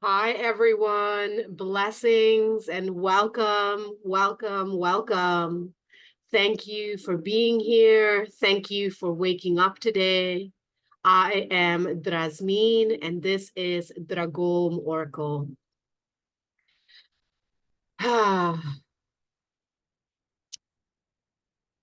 Hi, everyone. Blessings and welcome, welcome, welcome. Thank you for being here. Thank you for waking up today. I am Drasmin, and this is Dragom Oracle.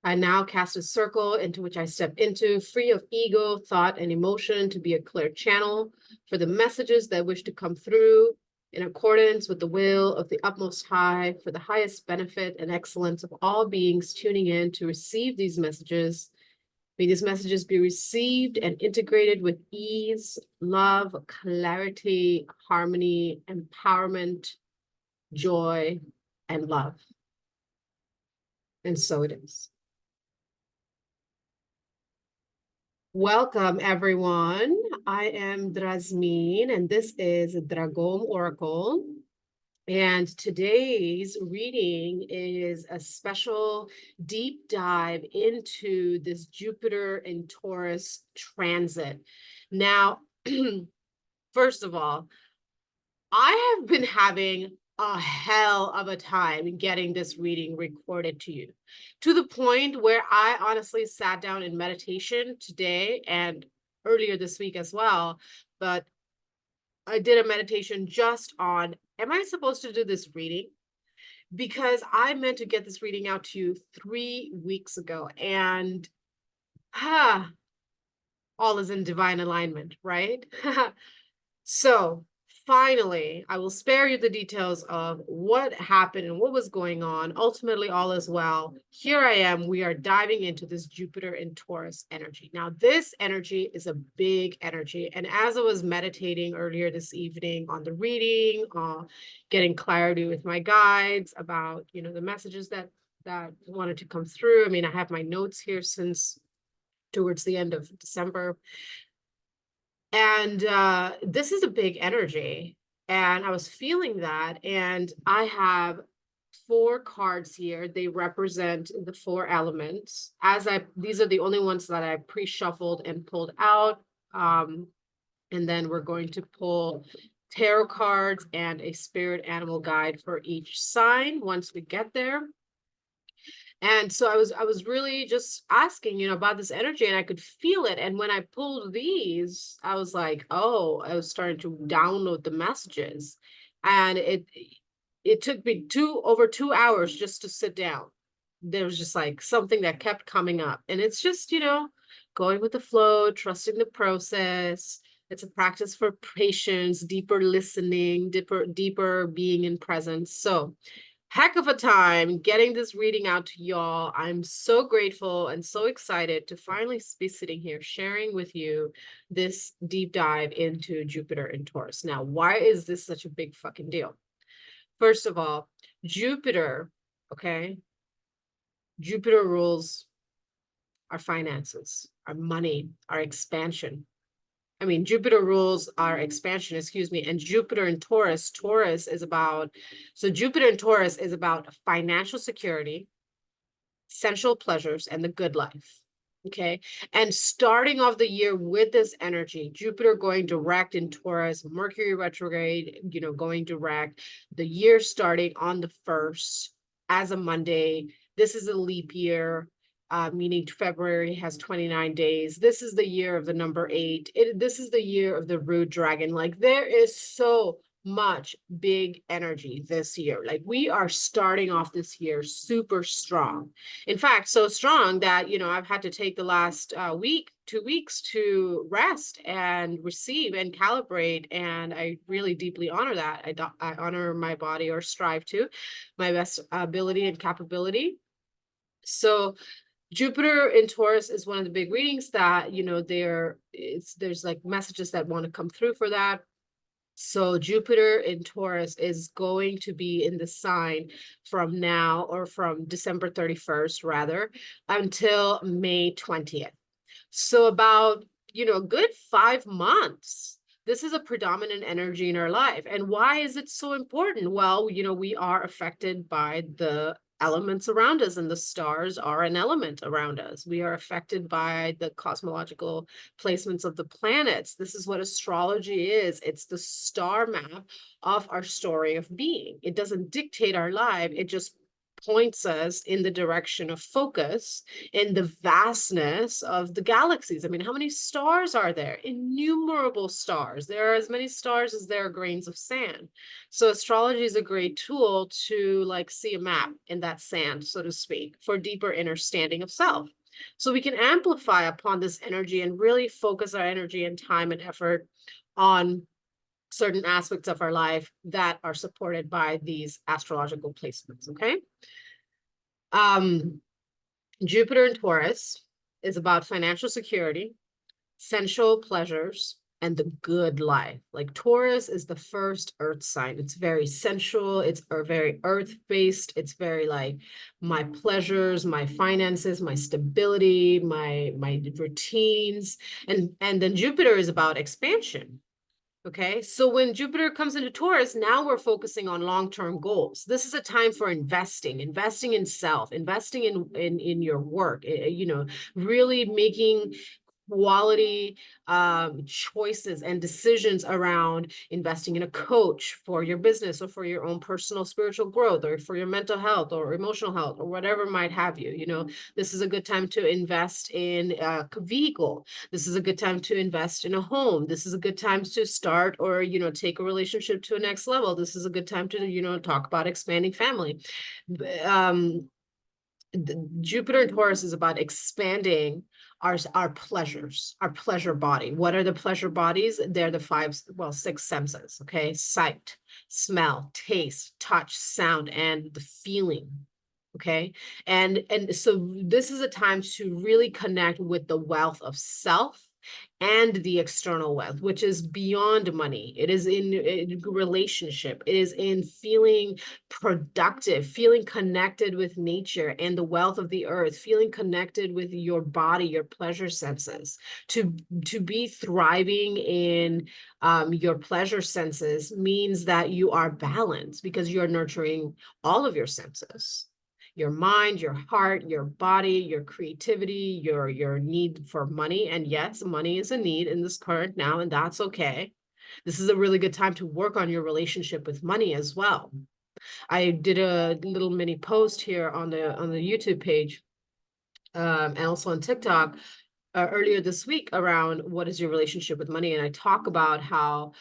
I now cast a circle into which I step into, free of ego, thought, and emotion, to be a clear channel for the messages that wish to come through in accordance with the will of the utmost high, for the highest benefit and excellence of all beings tuning in to receive these messages. May these messages be received and integrated with ease, love, clarity, harmony, empowerment, joy, and love. And so it is. Welcome, everyone. I am Drasmin, and this is Dragom Oracle. And today's reading is a special deep dive into this Jupiter and Taurus transit. Now, first of all, I have been having a hell of a time getting this reading recorded to you, to the point where I honestly sat down in meditation today and earlier this week as well. But I did a meditation just on, am I supposed to do this reading? Because I meant to get this reading out to you 3 weeks ago, and all is in divine alignment, right? So finally, I will spare you the details of what happened and what was going on. Ultimately, all is well. Here I am. We are diving into this Jupiter and Taurus energy. Now, this energy is a big energy. And as I was meditating earlier this evening on the reading, getting clarity with my guides about, the messages that wanted to come through. I mean, I have my notes here since towards the end of December. And this is a big energy, and I was feeling that. And I have 4 cards here. They represent the 4 elements. These are the only ones that I pre-shuffled and pulled out. And then we're going to pull tarot cards and a spirit animal guide for each sign once we get there. And so I was really just asking, about this energy, and I could feel it. And when I pulled these, I was like, oh, I was starting to download the messages. And it took me over 2 hours just to sit down. There was just like something that kept coming up. And it's just, going with the flow, trusting the process. It's a practice for patience, deeper listening, deeper being in presence. So heck of a time getting this reading out to y'all. I'm so grateful and so excited to finally be sitting here sharing with you this deep dive into Jupiter and Taurus. Now, why is this such a big fucking deal? First of all, Jupiter, okay? Jupiter rules our finances, our money, our expansion. I mean, Jupiter rules our expansion, and Jupiter and Taurus, so Jupiter and Taurus is about financial security, sensual pleasures, and the good life. Okay. And starting off the year with this energy, Jupiter going direct in Taurus, Mercury retrograde, going direct, the year starting on the 1st as a Monday. This is a leap year. Meaning February has 29 days. This is the year of the number 8. This is the year of the root dragon. Like, there is so much big energy this year. Like, we are starting off this year super strong. In fact, so strong that, I've had to take the last 2 weeks to rest and receive and calibrate. And I really deeply honor that. I honor my body, or strive to, my best ability and capability. So Jupiter in Taurus is one of the big readings that, there's like messages that want to come through for that. So Jupiter in Taurus is going to be in the sign from now, or from December 31st, rather, until May 20th. So about, a good 5 months. This is a predominant energy in our life. And why is it so important? Well, we are affected by the elements around us, and the stars are an element around us. We are affected by the cosmological placements of the planets. This is what astrology is. It's the star map of our story of being. It doesn't dictate our life. It just points us in the direction of focus in the vastness of the galaxies. I mean, how many stars are there? Innumerable stars. There are as many stars as there are grains of sand. So astrology is a great tool to like see a map in that sand, so to speak, for deeper understanding of self. So we can amplify upon this energy and really focus our energy and time and effort on certain aspects of our life that are supported by these astrological placements, okay? Jupiter in Taurus is about financial security, sensual pleasures, and the good life. Like Taurus is the first earth sign. It's very sensual. It's very earth-based. It's very like my pleasures, my finances, my stability, my routines. And then Jupiter is about expansion. Okay, so when Jupiter comes into Taurus, now we're focusing on long-term goals. This is a time for investing in self, investing in your work, you know, really making quality choices and decisions around investing in a coach for your business or for your own personal spiritual growth or for your mental health or emotional health or whatever might have you. You know, this is a good time to invest in a vehicle. This is a good time to invest in a home. This is a good time to start or, you know, take a relationship to a next level. This is a good time to, you know, talk about expanding family. Jupiter and Taurus is about expanding our pleasures, our pleasure body. What are the pleasure bodies? They're the six senses, okay? Sight, smell, taste, touch, sound, and the feeling, okay? And so this is a time to really connect with the wealth of self and the external wealth, which is beyond money. It is in relationship. It is in feeling productive, feeling connected with nature and the wealth of the earth, feeling connected with your body, your pleasure senses. To be thriving in your pleasure senses means that you are balanced because you're nurturing all of your senses. Your mind, your heart, your body, your creativity, your need for money. And yes, money is a need in this current now, and that's okay. This is a really good time to work on your relationship with money as well. I did a little mini post here on the YouTube page and also on TikTok earlier this week around what is your relationship with money. And I talk about how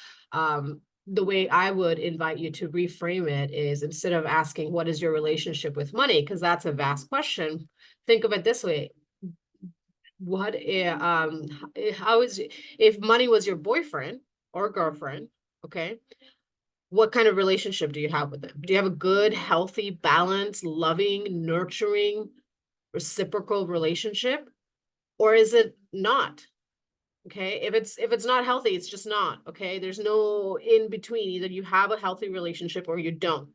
the way I would invite you to reframe it is instead of asking, what is your relationship with money? Because that's a vast question. Think of it this way. What, how is, if money was your boyfriend or girlfriend, okay, what kind of relationship do you have with them? Do you have a good, healthy, balanced, loving, nurturing, reciprocal relationship? Or is it not? Okay, if it's not healthy, it's just not. Okay, there's no in between. Either you have a healthy relationship or you don't.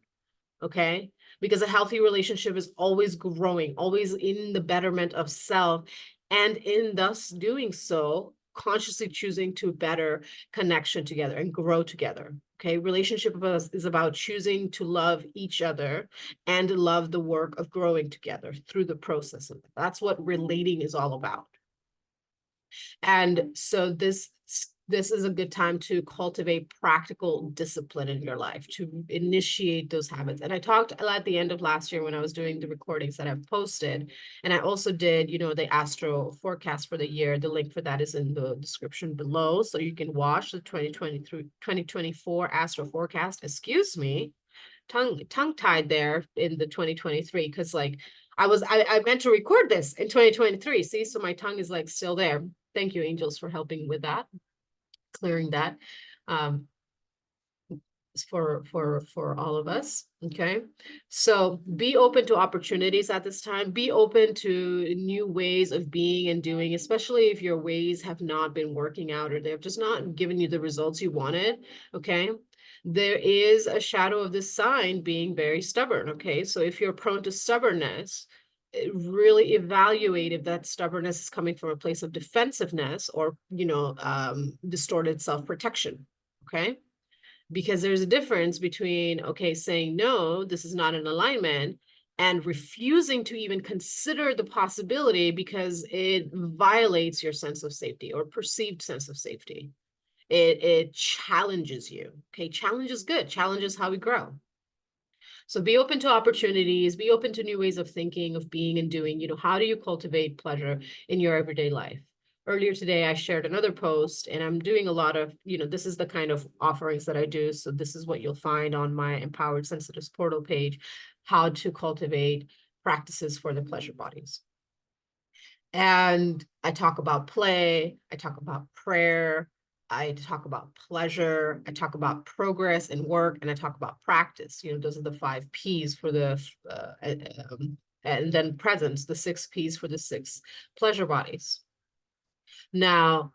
Okay, because a healthy relationship is always growing, always in the betterment of self, and in thus doing so, consciously choosing to better connection together and grow together. Okay, relationship is about choosing to love each other and love the work of growing together through the process of it. That's what relating is all about. And so this is a good time to cultivate practical discipline in your life, to initiate those habits. And I talked at the end of last year when I was doing the recordings that I've posted, and I also did, you know, the astro forecast for the year. The link for that is in the description below, so you can watch the 2024 astro forecast. Excuse me, tongue-tied there in the 2023, because like I meant to record this in 2023. See, so my tongue is like still there. Thank you, angels, for helping with that, clearing that for all of us. Okay, so be open to opportunities at this time. Be open to new ways of being and doing, especially if your ways have not been working out or they've just not given you the results you wanted. Okay, there is a shadow of this sign being very stubborn. Okay, so if you're prone to stubbornness, really evaluate if that stubbornness is coming from a place of defensiveness or, you know, distorted self-protection. Okay, because there's a difference between, okay, saying no, this is not in alignment, and refusing to even consider the possibility because it violates your sense of safety or perceived sense of safety. It challenges you. Okay, challenge is good. Challenge is how we grow. So be open to opportunities, be open to new ways of thinking, of being and doing. How do you cultivate pleasure in your everyday life? Earlier today, I shared another post, and I'm doing a lot of, this is the kind of offerings that I do. So this is what you'll find on my Empowered Sensitives portal page, how to cultivate practices for the pleasure bodies. And I talk about play, I talk about prayer, I talk about pleasure, I talk about progress and work, and I talk about practice. Those are the 5 P's for the, and then presence, the 6 P's for the 6 pleasure bodies. Now,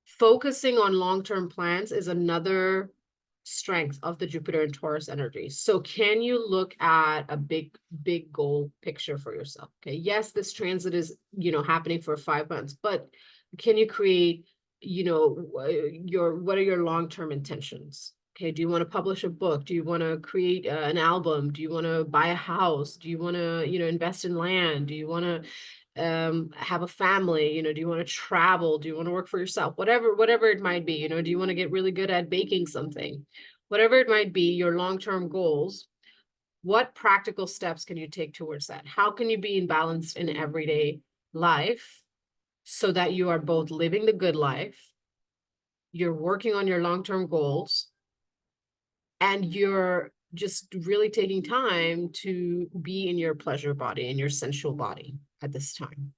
focusing on long-term plans is another strength of the Jupiter and Taurus energy. So can you look at a big goal picture for yourself? Okay, yes, this transit is, happening for 5 months, but can you create, what are your long-term intentions? Okay, do you want to publish a book? Do you want to create an album? Do you want to buy a house? Do you want to, invest in land? Do you want to have a family? Do you want to travel? Do you want to work for yourself? Whatever it might be, do you want to get really good at baking something? Whatever it might be, your long-term goals, what practical steps can you take towards that? How can you be in balance in everyday life so that you are both living the good life, you're working on your long-term goals, and you're just really taking time to be in your pleasure body, in your sensual body at this time?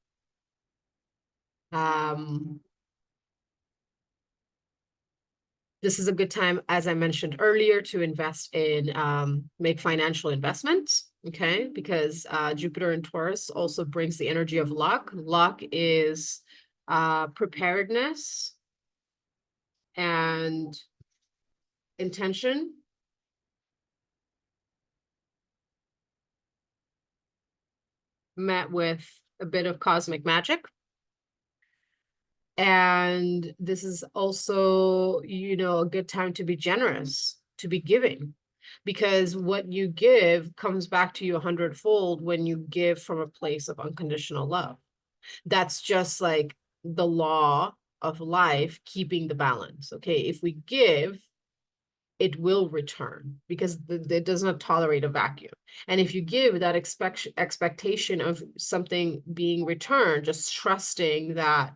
This is a good time, as I mentioned earlier, to invest in, make financial investments, okay? Because Jupiter in Taurus also brings the energy of luck. Luck is preparedness and intention. Met with a bit of cosmic magic. And this is also, a good time to be generous, to be giving, because what you give comes back to you 100-fold when you give from a place of unconditional love. That's just like the law of life, keeping the balance. Okay, if we give, it will return, because it does not tolerate a vacuum. And if you give that expectation of something being returned, just trusting that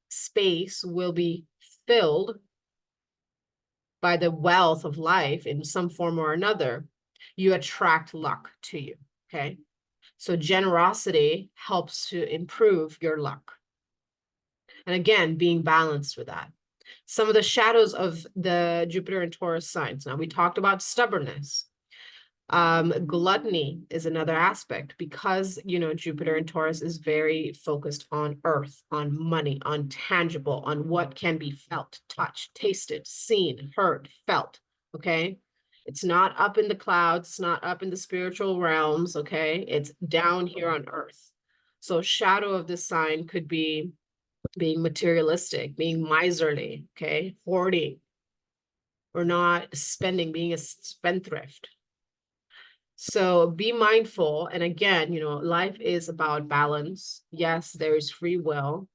space will be filled by the wealth of life in some form or another, you attract luck to you, okay? So generosity helps to improve your luck. And again, being balanced with that. Some of the shadows of the Jupiter and Taurus signs. Now, we talked about stubbornness. Gluttony is another aspect, because, Jupiter and Taurus is very focused on earth, on money, on tangible, on what can be felt, touched, tasted, seen, heard, felt, okay? It's not up in the clouds, it's not up in the spiritual realms, okay? It's down here on earth. So shadow of this sign could be being materialistic, being miserly, okay? Hoarding, or not spending, being a spendthrift. So be mindful. And again, life is about balance. Yes, there is free will.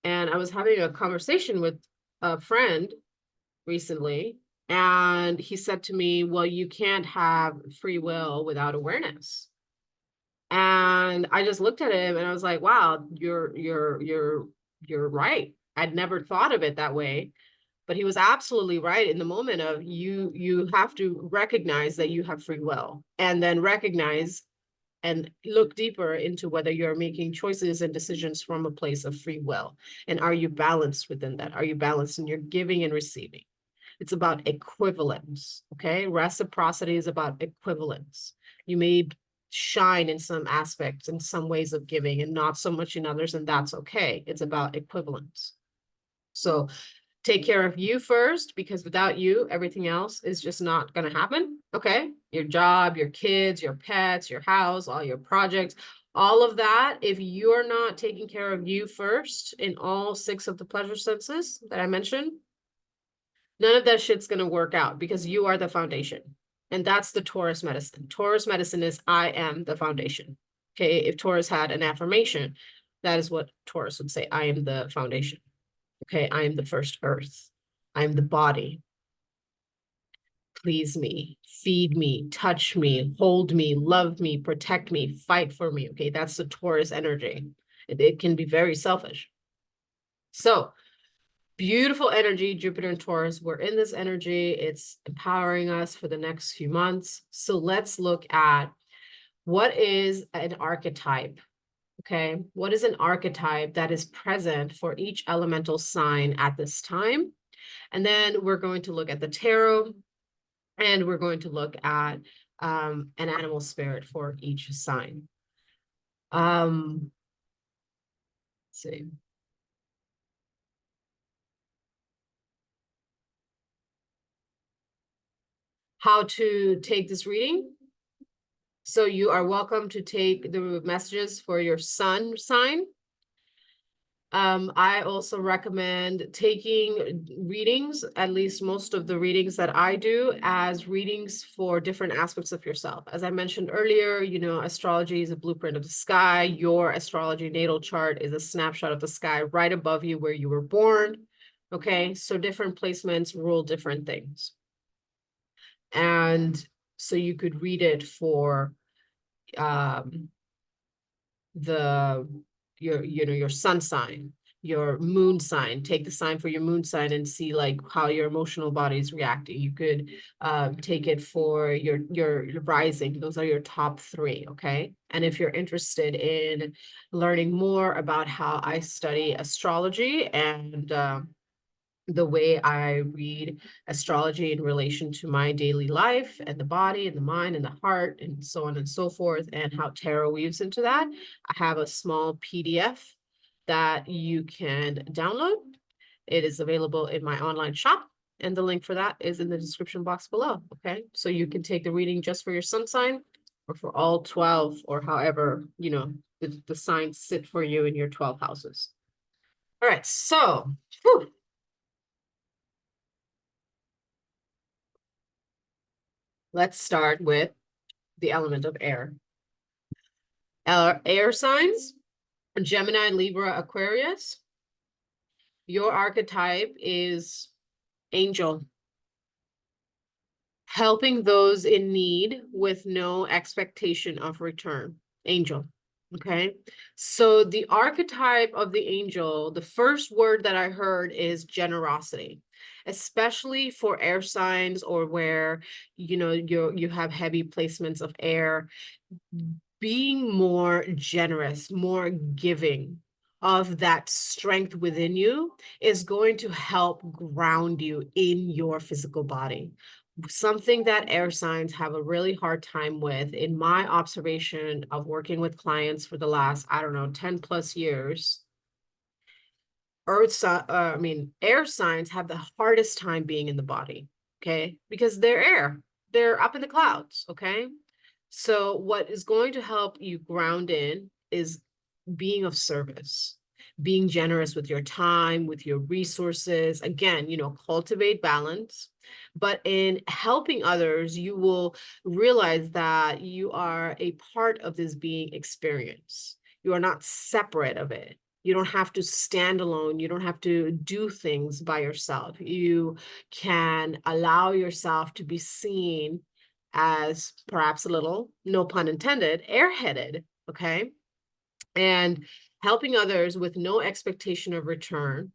And I was having a conversation with a friend recently, and he said to me, well, you can't have free will without awareness. And I just looked at him and I was like, wow, you're right. I'd never thought of it that way. But he was absolutely right in the moment of you have to recognize that you have free will, and then recognize and look deeper into whether you're making choices and decisions from a place of free will. And are you balanced within that? Are you balanced in your giving and receiving? It's about equivalence, okay? Reciprocity is about equivalence. You may shine in some aspects, in some ways of giving, and not so much in others, and that's okay. It's about equivalence. So take care of you first, because without you, everything else is just not going to happen. Okay. Your job, your kids, your pets, your house, all your projects, all of that. If you're not taking care of you first in all 6 of the pleasure senses that I mentioned, none of that shit's going to work out, because you are the foundation. And that's the Taurus medicine. Taurus medicine is I am the foundation. Okay, if Taurus had an affirmation, that is what Taurus would say. I am the foundation. Okay, I am the first earth. I am the body. Please me, feed me, touch me, hold me, love me, protect me, fight for me. Okay, that's the Taurus energy. It can be very selfish. So beautiful energy, Jupiter and Taurus. We're in this energy. It's empowering us for the next few months. So let's look at what is an archetype. Okay, what is an archetype that is present for each elemental sign at this time? And then we're going to look at the tarot, and we're going to look at an animal spirit for each sign. Let's see. How to take this reading. So you are welcome to take the messages for your sun sign. I also recommend taking readings, at least most of the readings that I do, as readings for different aspects of yourself. As I mentioned earlier, you know, astrology is a blueprint of the sky. Your astrology natal chart is a snapshot of the sky right above you where you were born. Okay, so different placements rule different things. And so you could read it for your sun sign, your moon sign. Take the sign for your moon sign and see like how your emotional body is reacting. You could take it for your rising. Those are your top three. Okay, and if you're interested in learning more about how I study astrology and the way I read astrology in relation to my daily life and the body and the mind and the heart and so on and so forth, and how tarot weaves into that, I have a small PDF that you can download. It is available in my online shop, and the link for that is in the description box below. Okay, so you can take the reading just for your sun sign or for all 12, or however, you know, the signs sit for you in your 12 houses. All right, so whew, let's start with the element of air. Air signs, Gemini, Libra, Aquarius. Your archetype is angel, helping those in need with no expectation of return. Angel. Okay. So the archetype of the angel, the first word that I heard is generosity, especially for air signs or where, you know, you have heavy placements of air. Being more generous, more giving of that strength within you is going to help ground you in your physical body. Something that air signs have a really hard time with, in my observation of working with clients for the last, I don't know, 10 plus years, air signs have the hardest time being in the body, okay? Because they're air, they're up in the clouds, okay? So what is going to help you ground in is being of service, being generous with your time, with your resources. Again, you know, cultivate balance. But in helping others, you will realize that you are a part of this being experience. You are not separate of it. You don't have to stand alone. You don't have to do things by yourself. You can allow yourself to be seen as perhaps a little, no pun intended, airheaded, okay? And helping others with no expectation of return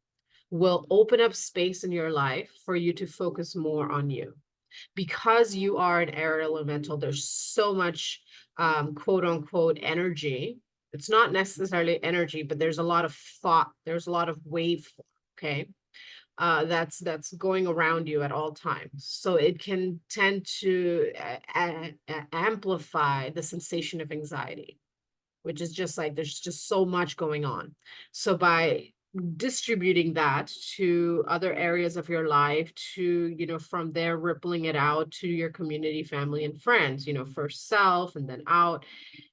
will open up space in your life for you to focus more on you. Because you are an air elemental, there's so much quote unquote energy. It's not necessarily energy, but there's a lot of thought, there's a lot of wave, okay? That's going around you at all times. So it can tend to amplify the sensation of anxiety, which is just like there's just so much going on. So by distributing that to other areas of your life, to, you know, from there rippling it out to your community, family, and friends, you know, first self and then out,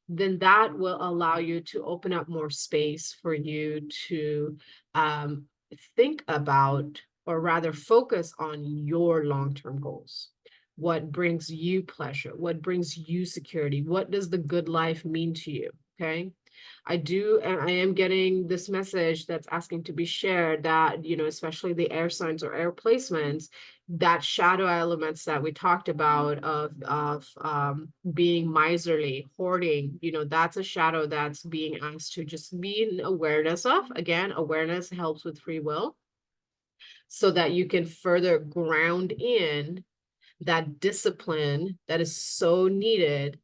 then that will allow you to open up more space for you to think about, or rather focus on your long-term goals. What brings you pleasure? What brings you security? What does the good life mean to you? Okay. I am getting this message that's asking to be shared that, especially the air signs or air placements, that shadow elements that we talked about of being miserly, hoarding, that's a shadow that's being asked to just be in awareness of. Again, awareness helps with free will so that you can further ground in that discipline that is so needed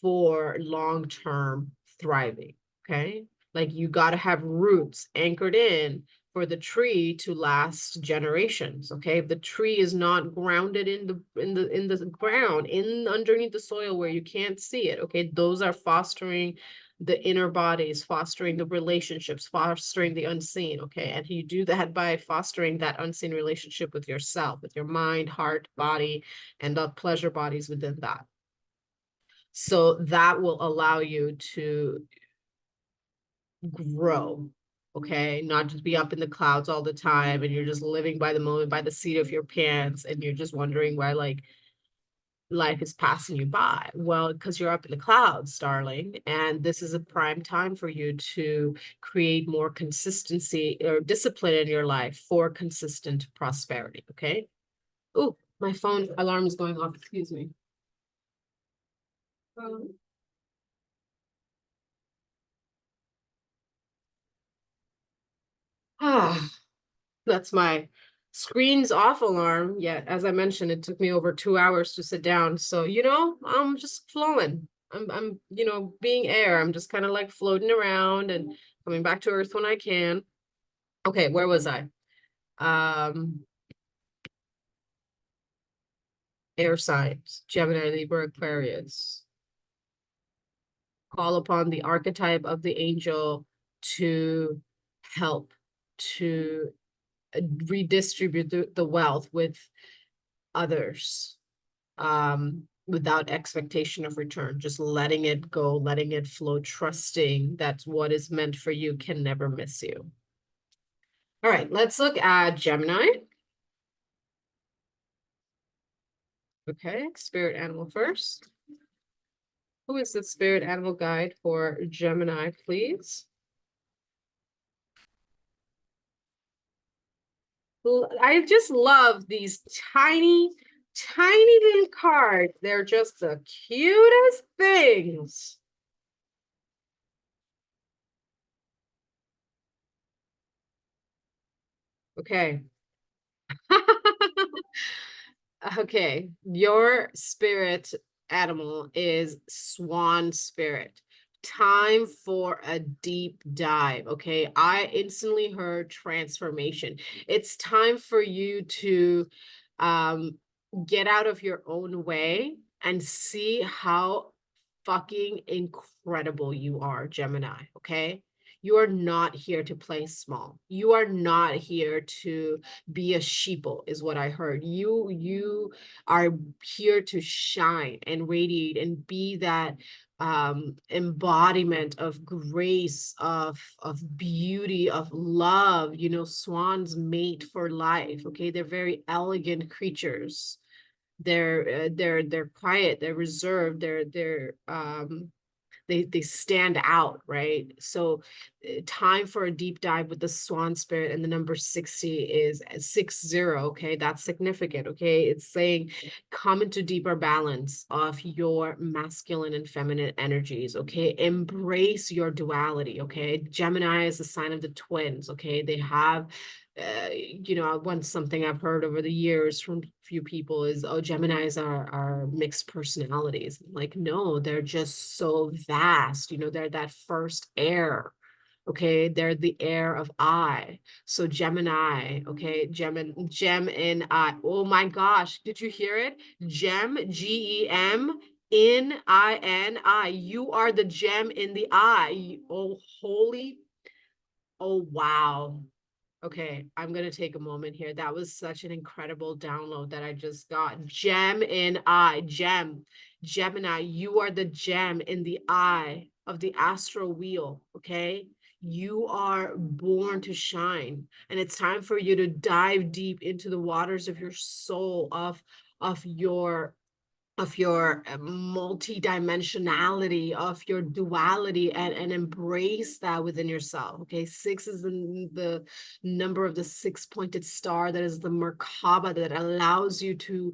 for long-term thriving. Okay. Like you got to have roots anchored in for the tree to last generations. Okay. If the tree is not grounded in the ground, in underneath the soil where you can't see it, okay, those are fostering the inner bodies, fostering the relationships, fostering the unseen. Okay. And you do that by fostering that unseen relationship with yourself, with your mind, heart, body, and the pleasure bodies within that. So that will allow you to grow. Okay. Not just be up in the clouds all the time and you're just living by the moment, by the seat of your pants, and you're just wondering why, like, life is passing you by. Well, because you're up in the clouds, darling, and this is a prime time for you to create more consistency or discipline in your life for consistent prosperity. Okay. Oh, my phone alarm is going off. Excuse me. Ah, that's my screen's off alarm. Yet, as I mentioned, it took me over 2 hours to sit down. So, I'm just flowing. I'm, being air. I'm just kind of like floating around and coming back to earth when I can. Okay, where was I? Um, Air signs, Gemini, Libra, Aquarius. Call upon the archetype of the angel to help, to redistribute the wealth with others, without expectation of return, just letting it go, letting it flow, trusting that what is meant for you can never miss you. All right, let's look at Gemini. Okay, spirit animal first. Who is the spirit animal guide for Gemini, please? I just love these tiny, tiny little cards. They're just the cutest things. Okay. Okay, your spirit animal is swan spirit. Time for a deep dive. Okay, I instantly heard transformation. It's time for you to um get out of your own way and see how fucking incredible you are, Gemini. Okay, you are not here to play small. You are not here to be a sheeple, is what I heard. You are here to shine and radiate and be that embodiment of grace, of beauty, of love. Swans mate for life. Okay, they're very elegant creatures. They're quiet, they're reserved, they stand out, right? So time for a deep dive with the swan spirit, and the number 60 is 60. Okay, that's significant. Okay, it's saying come into deeper balance of your masculine and feminine energies. Okay, embrace your duality. Okay, Gemini is the sign of the twins. Okay, they have something I've heard over the years from a few people is, oh, Geminis are mixed personalities. Like, no, they're just so vast. They're that first air. Okay, they're the air of I. So Gemini, okay, Gem in I. Oh my gosh, did you hear it? Gem, Gem in I. You are the gem in the eye. Oh, holy. Oh, wow. Okay, I'm going to take a moment here. That was such an incredible download that I just got. Gem in eye, gem. Gemini, you are the gem in the eye of the astral wheel, okay? You are born to shine, and it's time for you to dive deep into the waters of your soul, of of your multi-dimensionality, of your duality, and embrace that within yourself. Okay, 6 is the number of the six-pointed star, that is the Merkaba, that allows you to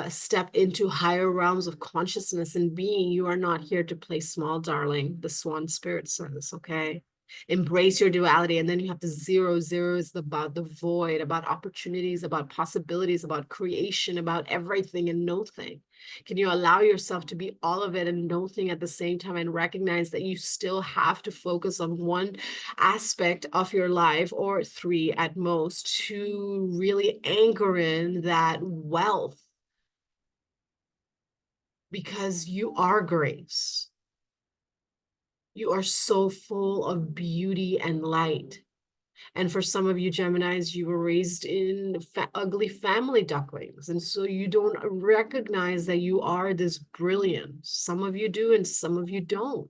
step into higher realms of consciousness and being. You are not here to play small, darling, the Swan Spirit says. Okay, embrace your duality. And then you have the 0. 0 is about the void, about opportunities, about possibilities, about creation, about everything and nothing. Can you allow yourself to be all of it and nothing at the same time, and recognize that you still have to focus on one aspect of your life, or 3 at most, to really anchor in that wealth? Because you are grace. You are so full of beauty and light. And for some of you Geminis, you were raised in ugly family ducklings. And so you don't recognize that you are this brilliant. Some of you do, and some of you don't.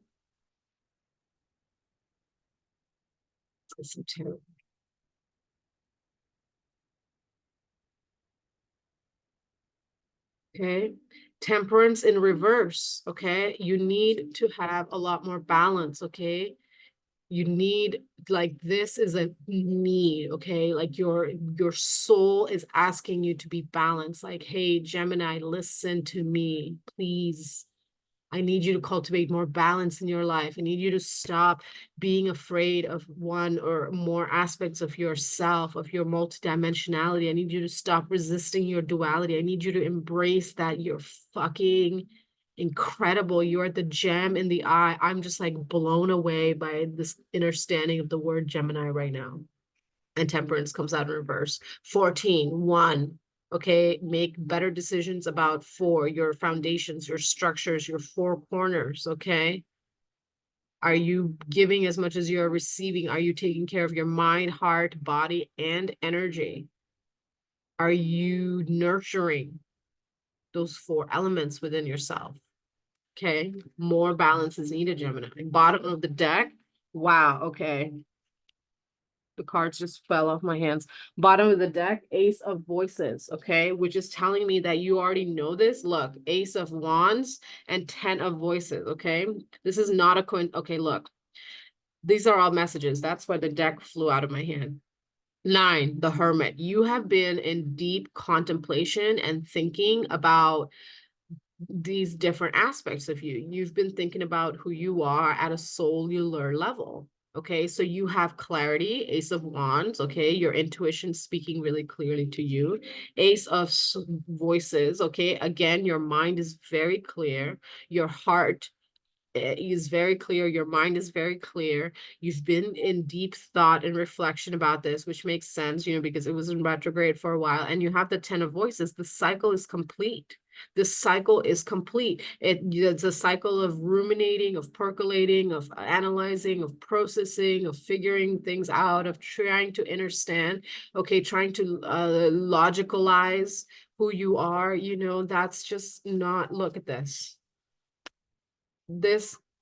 Listen to. Okay. Temperance in reverse. Okay. You need to have a lot more balance. Okay. You need, like, this is a need. Okay, like your soul is asking you to be balanced. Like, hey Gemini, listen to me, please. I need you to cultivate more balance in your life. I need you to stop being afraid of one or more aspects of yourself, of your multidimensionality. I need you to stop resisting your duality. I need you to embrace that you're fucking incredible. You're the gem in the eye. I'm just like blown away by this understanding of the word Gemini right now. And temperance comes out in reverse. 14, 1. Okay, make better decisions about 4, your foundations, your structures, your 4 corners. Okay, are you giving as much as you're receiving? Are you taking care of your mind, heart, body, and energy? Are you nurturing those 4 elements within yourself? Okay, more balance is needed, Gemini. Bottom of the deck. Wow. Okay, the cards just fell off my hands. Bottom of the deck, Ace of Voices, okay, which is telling me that you already know this. Look, Ace of Wands and 10 of Voices, okay? This is not a coin. Okay, look, these are all messages. That's why the deck flew out of my hand. 9, the Hermit. You have been in deep contemplation and thinking about these different aspects of you. You've been thinking about who you are at a cellular level. Okay, so you have clarity, Ace of Wands, okay, your intuition speaking really clearly to you. Ace of Voices, okay, again, your mind is very clear, your heart is very clear, your mind is very clear. You've been in deep thought and reflection about this, which makes sense, you know, because it was in retrograde for a while. And you have the 10 of Voices. The cycle is complete. This cycle is complete. It's a cycle of ruminating, of percolating, of analyzing, of processing, of figuring things out, of trying to understand, okay, trying to logicalize who you are. You know, that's just not, look at this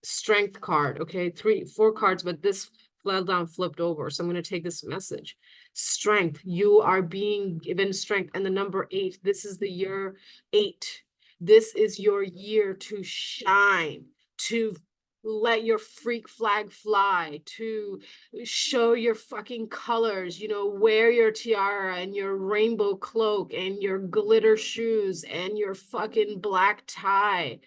Strength card. Okay, 3, 4 cards, but this fell down, flipped over. So I'm going to take this message. Strength. You are being given strength. And the number 8, this is the year 8. This is your year to shine, to let your freak flag fly, to show your fucking colors, you know, wear your tiara and your rainbow cloak and your glitter shoes and your fucking black tie.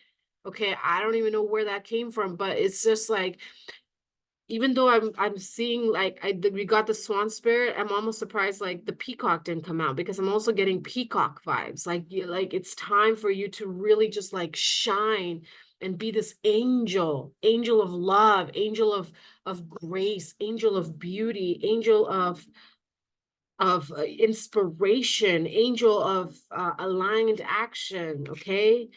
Okay, I don't even know where that came from, but it's just like, even though I'm seeing, like, we got the Swan Spirit, I'm almost surprised like the peacock didn't come out, because I'm also getting peacock vibes. Like, like it's time for you to really just like shine and be this angel, angel of love, angel of grace, angel of beauty, angel of inspiration, angel of aligned action. Okay,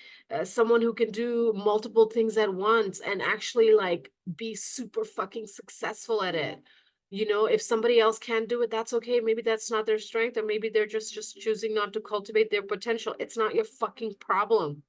someone who can do multiple things at once and actually like be super fucking successful at it. You know, if somebody else can't do it, that's okay. Maybe that's not their strength, or maybe they're just choosing not to cultivate their potential. It's not your fucking problem.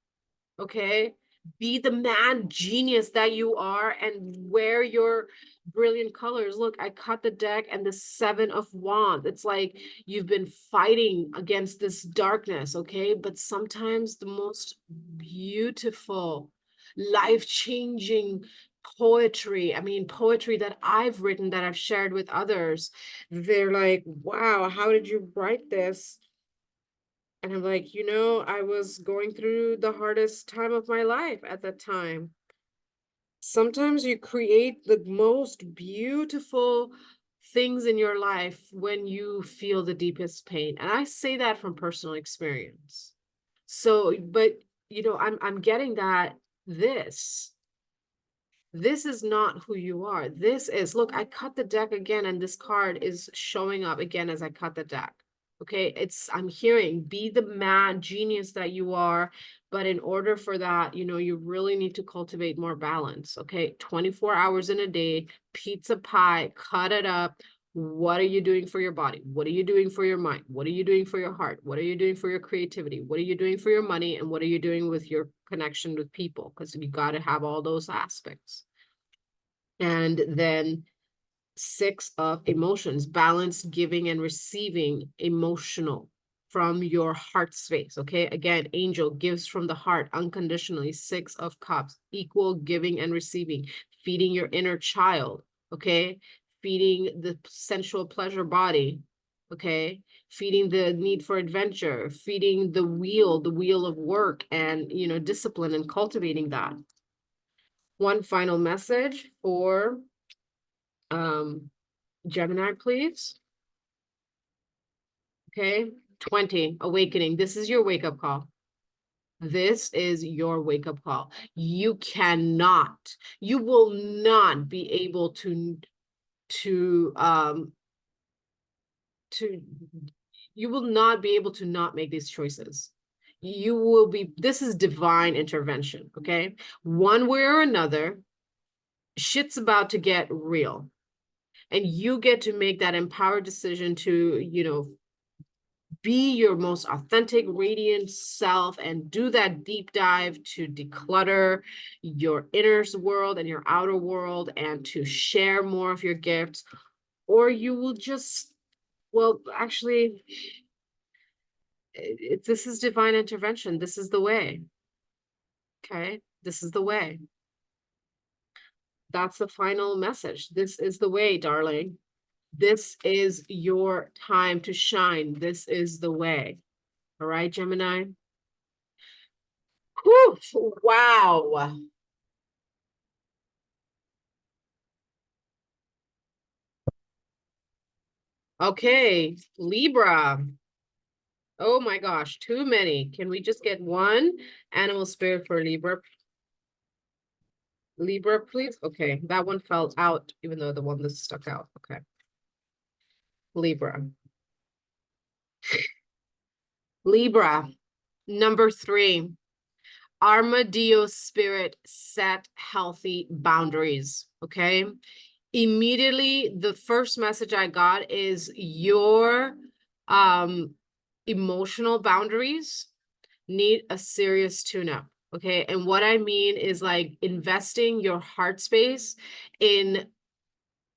Okay, Be the mad genius that you are and wear your brilliant colors. Look, I cut the deck and the 7 of Wands. It's like you've been fighting against this darkness, okay? But sometimes the most beautiful, life-changing poetry, I mean, poetry that I've written, that I've shared with others, they're like, wow, how did you write this? And I'm like, I was going through the hardest time of my life at that time. Sometimes you create the most beautiful things in your life when you feel the deepest pain. And I say that from personal experience. So, but I'm getting that this is not who you are. This is, look, I cut the deck again, and this card is showing up again as I cut the deck. Okay, I'm hearing, be the mad genius that you are, but in order for that, you really need to cultivate more balance. Okay, 24 hours in a day, pizza pie, cut it up. What are you doing for your body? What are you doing for your mind? What are you doing for your heart? What are you doing for your creativity? What are you doing for your money? And what are you doing with your connection with people? Because you got to have all those aspects. And then 6 of Emotions, balance, giving and receiving, emotional from your heart space. Okay, again, angel gives from the heart unconditionally. 6 of Cups, equal giving and receiving, feeding your inner child. Okay, feeding the sensual pleasure body. Okay, feeding the need for adventure, feeding the wheel of work, and discipline, and cultivating that. One final message for Gemini, please. Okay, 20, awakening. This is your wake-up call. This is your wake-up call. You will not be able to you will not be able to not make these choices. This is divine intervention, okay? One way or another, shit's about to get real. And you get to make that empowered decision to, be your most authentic, radiant self, and do that deep dive to declutter your inner world and your outer world, and to share more of your gifts. Or you will just, well, actually, this is divine intervention. This is the way. Okay, this is the way. That's the final message. This is the way, darling. This is your time to shine. This is the way. All right, Gemini? Whew, wow. Okay, Libra. Oh my gosh, too many. Can we just get one animal spirit for Libra? Libra, please. Okay, that one fell out, even though the one that stuck out. Okay. Libra. Libra, number 3. Armadillo spirit, set healthy boundaries. Okay. Immediately, the first message I got is your emotional boundaries need a serious tune-up. Okay, and what I mean is like investing your heart space in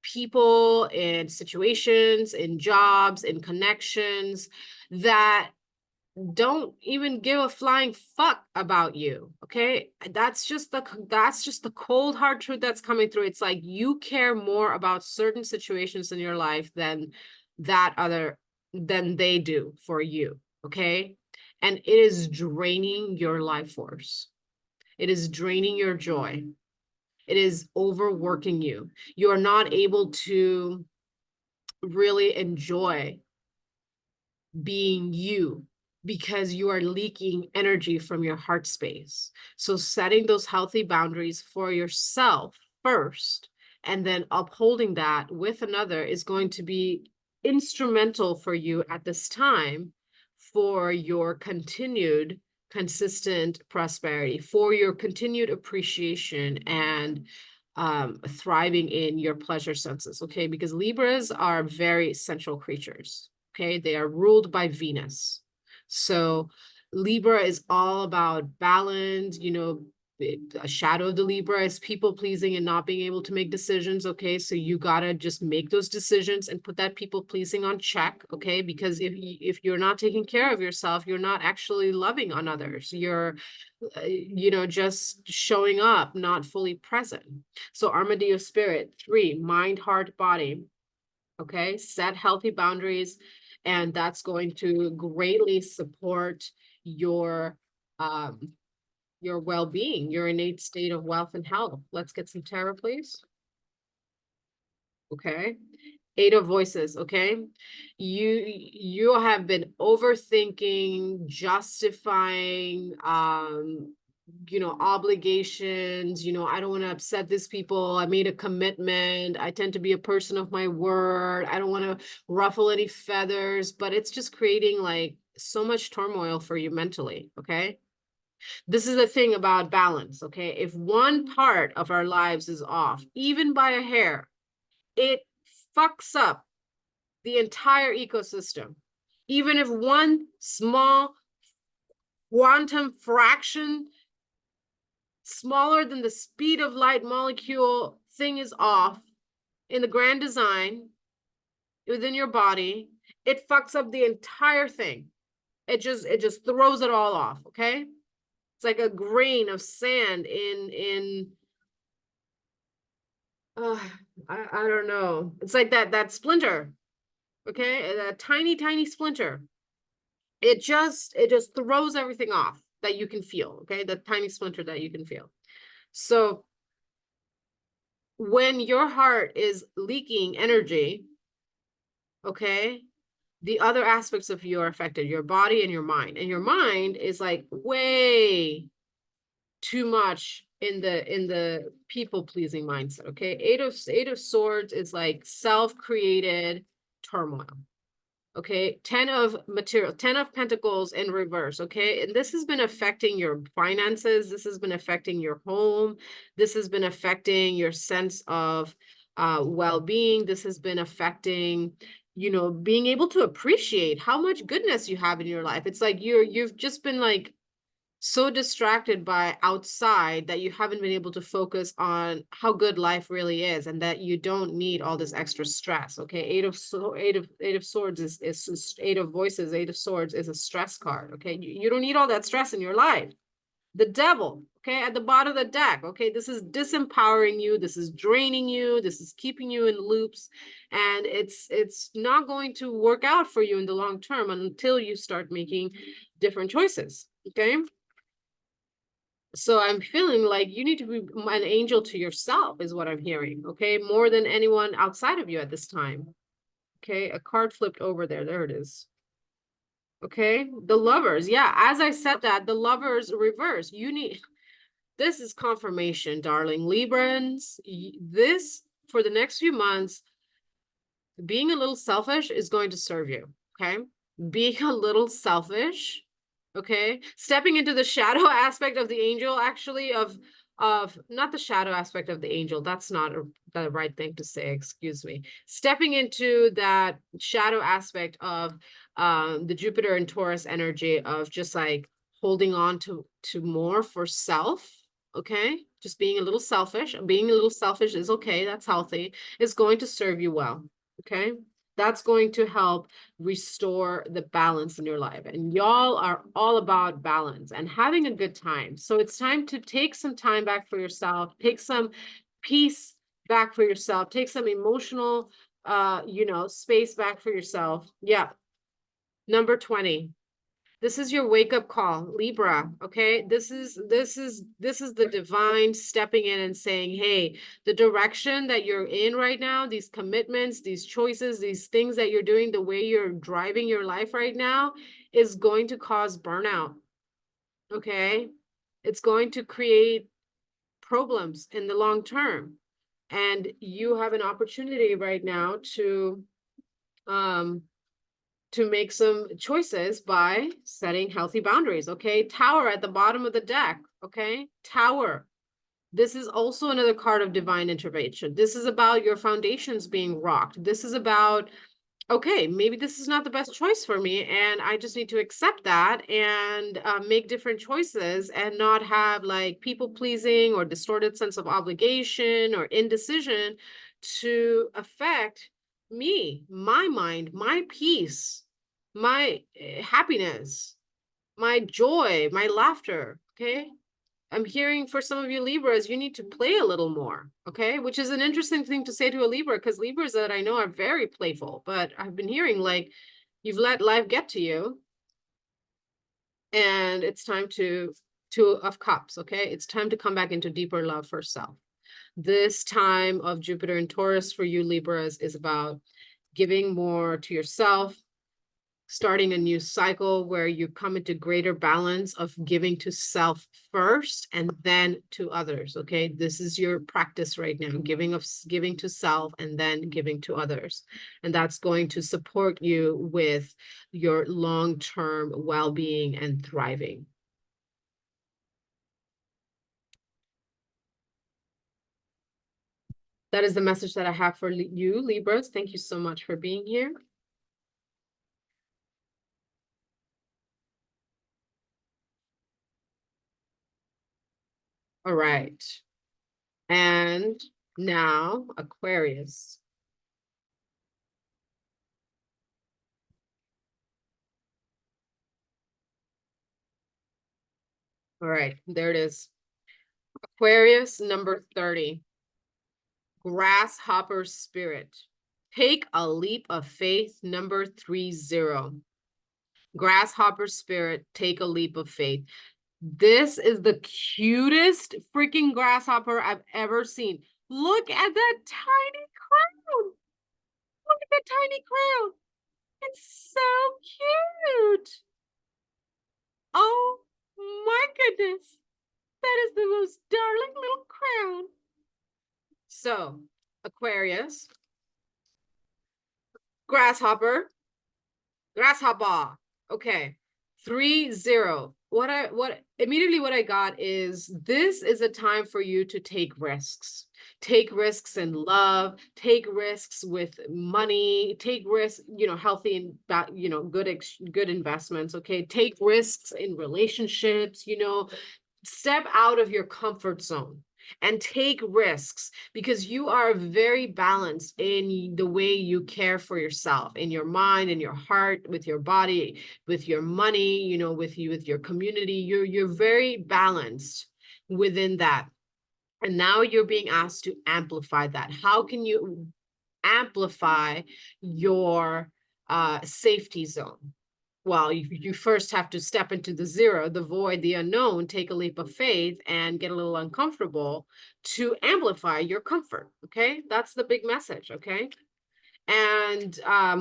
people, in situations, in jobs, in connections that don't even give a flying fuck about you. Okay, that's just the cold hard truth that's coming through. It's like you care more about certain situations in your life than they do for you. Okay, and it is draining your life force. It is draining your joy. It is overworking you. You are not able to really enjoy being you, because you are leaking energy from your heart space. So setting those healthy boundaries for yourself first, and then upholding that with another, is going to be instrumental for you at this time, for your continued consistent prosperity, for your continued appreciation, and thriving in your pleasure senses. Okay, because Libras are very sensual creatures. Okay, they are ruled by Venus. So Libra is all about balance, a shadow of the Libra is people pleasing and not being able to make decisions. Okay, so you gotta just make those decisions and put that people pleasing on check. Okay, because if you're not taking care of yourself, you're not actually loving on others. You're just showing up, not fully present. So Armadillo spirit, 3, mind, heart, body. Okay, set healthy boundaries, and that's going to greatly support your well-being, your innate state of wealth and health. Let's get some tarot, please. Okay. 8 of voices. Okay. You have been overthinking, justifying, obligations. I don't want to upset these people. I made a commitment. I tend to be a person of my word. I don't want to ruffle any feathers, but it's just creating like so much turmoil for you mentally. Okay. This is the thing about balance. Okay. If one part of our lives is off, even by a hair, it fucks up the entire ecosystem. Even if one small quantum fraction, smaller than the speed of light molecule thing is off in the grand design within your body, it fucks up the entire thing. It just throws it all off. Okay. It's like a grain of sand in I don't know. It's like that splinter. Okay, that tiny splinter. It just throws everything off that you can feel. Okay, the tiny splinter that you can feel. So when your heart is leaking energy, okay, the other aspects of you are affected, your body and your mind. And your mind is like way too much in the people-pleasing mindset. Okay, eight of swords is like self-created turmoil. Okay, 10 of material, 10 of pentacles in reverse. Okay, and this has been affecting your finances. This has been affecting your home. This has been affecting your sense of well-being. This has been affecting, being able to appreciate how much goodness you have in your life. It's like you've just been like so distracted by outside that you haven't been able to focus on how good life really is, and that you don't need all this extra stress. Okay, eight of swords is 8 of voices. 8 of swords is a stress card. Okay, you don't need all that stress in your life. The devil, okay, at the bottom of the deck. Okay, this is disempowering you. This is draining you. This is keeping you in loops, and it's not going to work out for you in the long term until you start making different choices. Okay. So I'm feeling like you need to be an angel to yourself is what I'm hearing. Okay. More than anyone outside of you at this time. Okay. A card flipped over there. There it is. Okay. The lovers. Yeah. As I said that, the lovers reverse. This is confirmation, darling. Librans, this for the next few months, being a little selfish is going to serve you. Okay. Being a little selfish. Okay, stepping into the shadow aspect of the angel, actually, of not the shadow aspect of the angel. That's not the right thing to say. Excuse me. Stepping into that shadow aspect of the Jupiter and Taurus energy of just like holding on to more for self. Okay, just being a little selfish. Being a little selfish is okay. That's healthy. It's going to serve you well. Okay. That's going to help restore the balance in your life. And y'all are all about balance and having a good time. So it's time to take some time back for yourself, take some peace back for yourself, take some emotional, space back for yourself. Yeah. Number 20. This is your wake-up call, Libra. Okay, this is the divine stepping in and saying, hey, the direction that you're in right now, these commitments, these choices, these things that you're doing, the way you're driving your life right now is going to cause burnout. Okay, it's going to create problems in the long term, and you have an opportunity right now to make some choices by setting healthy boundaries. Okay, Tower at the bottom of the deck. Okay, Tower. This is also another card of divine intervention. This is about your foundations being rocked. This is about okay, maybe this is not the best choice for me, and I just need to accept that and make different choices and not have like people pleasing or distorted sense of obligation or indecision to affect me, my mind, my peace, my happiness, my joy, my laughter. Okay. I'm hearing for some of you Libras, you need to play a little more, okay? Which is an interesting thing to say to a Libra, because Libras that I know are very playful, but I've been hearing like you've let life get to you, and it's time to Two of Cups, okay? It's time to come back into deeper love for self. This time of Jupiter and Taurus for you Libras is about giving more to yourself, starting a new cycle where you come into greater balance of giving to self first and then to others. Okay, this is your practice right now, giving to self and then giving to others, and that's going to support you with your long-term well-being and thriving. That is the message that I have for you Libras. Thank you so much for being here. All right. And now Aquarius. All right, there it is. Aquarius number 30. Grasshopper spirit. Take a leap of faith number 30. Grasshopper spirit, take a leap of faith. This is the cutest freaking grasshopper I've ever seen. Look at that tiny crown. Look at that tiny crown. It's so cute. Oh my goodness. That is the most darling little crown. So, Aquarius, grasshopper, grasshopper. Okay. 30. What I got is this is a time for you to take risks. Take risks in love, take risks with money, take risks, healthy and good investments. Okay. Take risks in relationships, step out of your comfort zone and take risks, because you are very balanced in the way you care for yourself, in your mind, in your heart, with your body, with your money, with your community. You're very balanced within that. And now you're being asked to amplify that. How can you amplify your safety zone? Well, you first have to step into the zero, the void, the unknown, take a leap of faith and get a little uncomfortable to amplify your comfort. Okay. That's the big message. Okay. And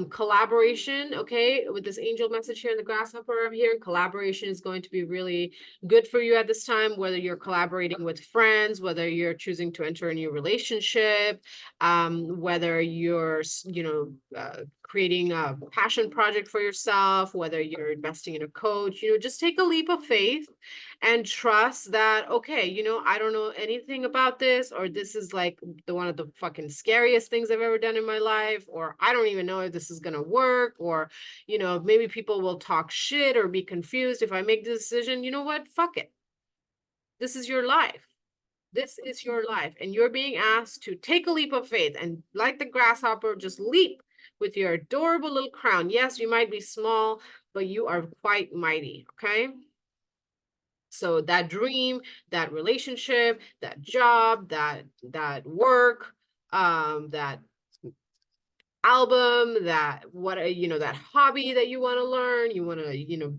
collaboration, okay, with this angel message here in the grasshopper, I'm hearing collaboration is going to be really good for you at this time, whether you're collaborating with friends, whether you're choosing to enter a new relationship, whether you're creating a passion project for yourself, whether you're investing in a coach. Just take a leap of faith and trust that, okay, I don't know anything about this, or this is like one of the fucking scariest things I've ever done in my life, or I don't even know if this is gonna work, or maybe people will talk shit or be confused if I make the decision. You know what? Fuck it. This is your life. This is your life, and you're being asked to take a leap of faith and, like the grasshopper, just leap with your adorable little crown. Yes, you might be small, but you are quite mighty. Okay. So that dream, that relationship, that job, that work, that album, that that hobby that you want to learn, you want to,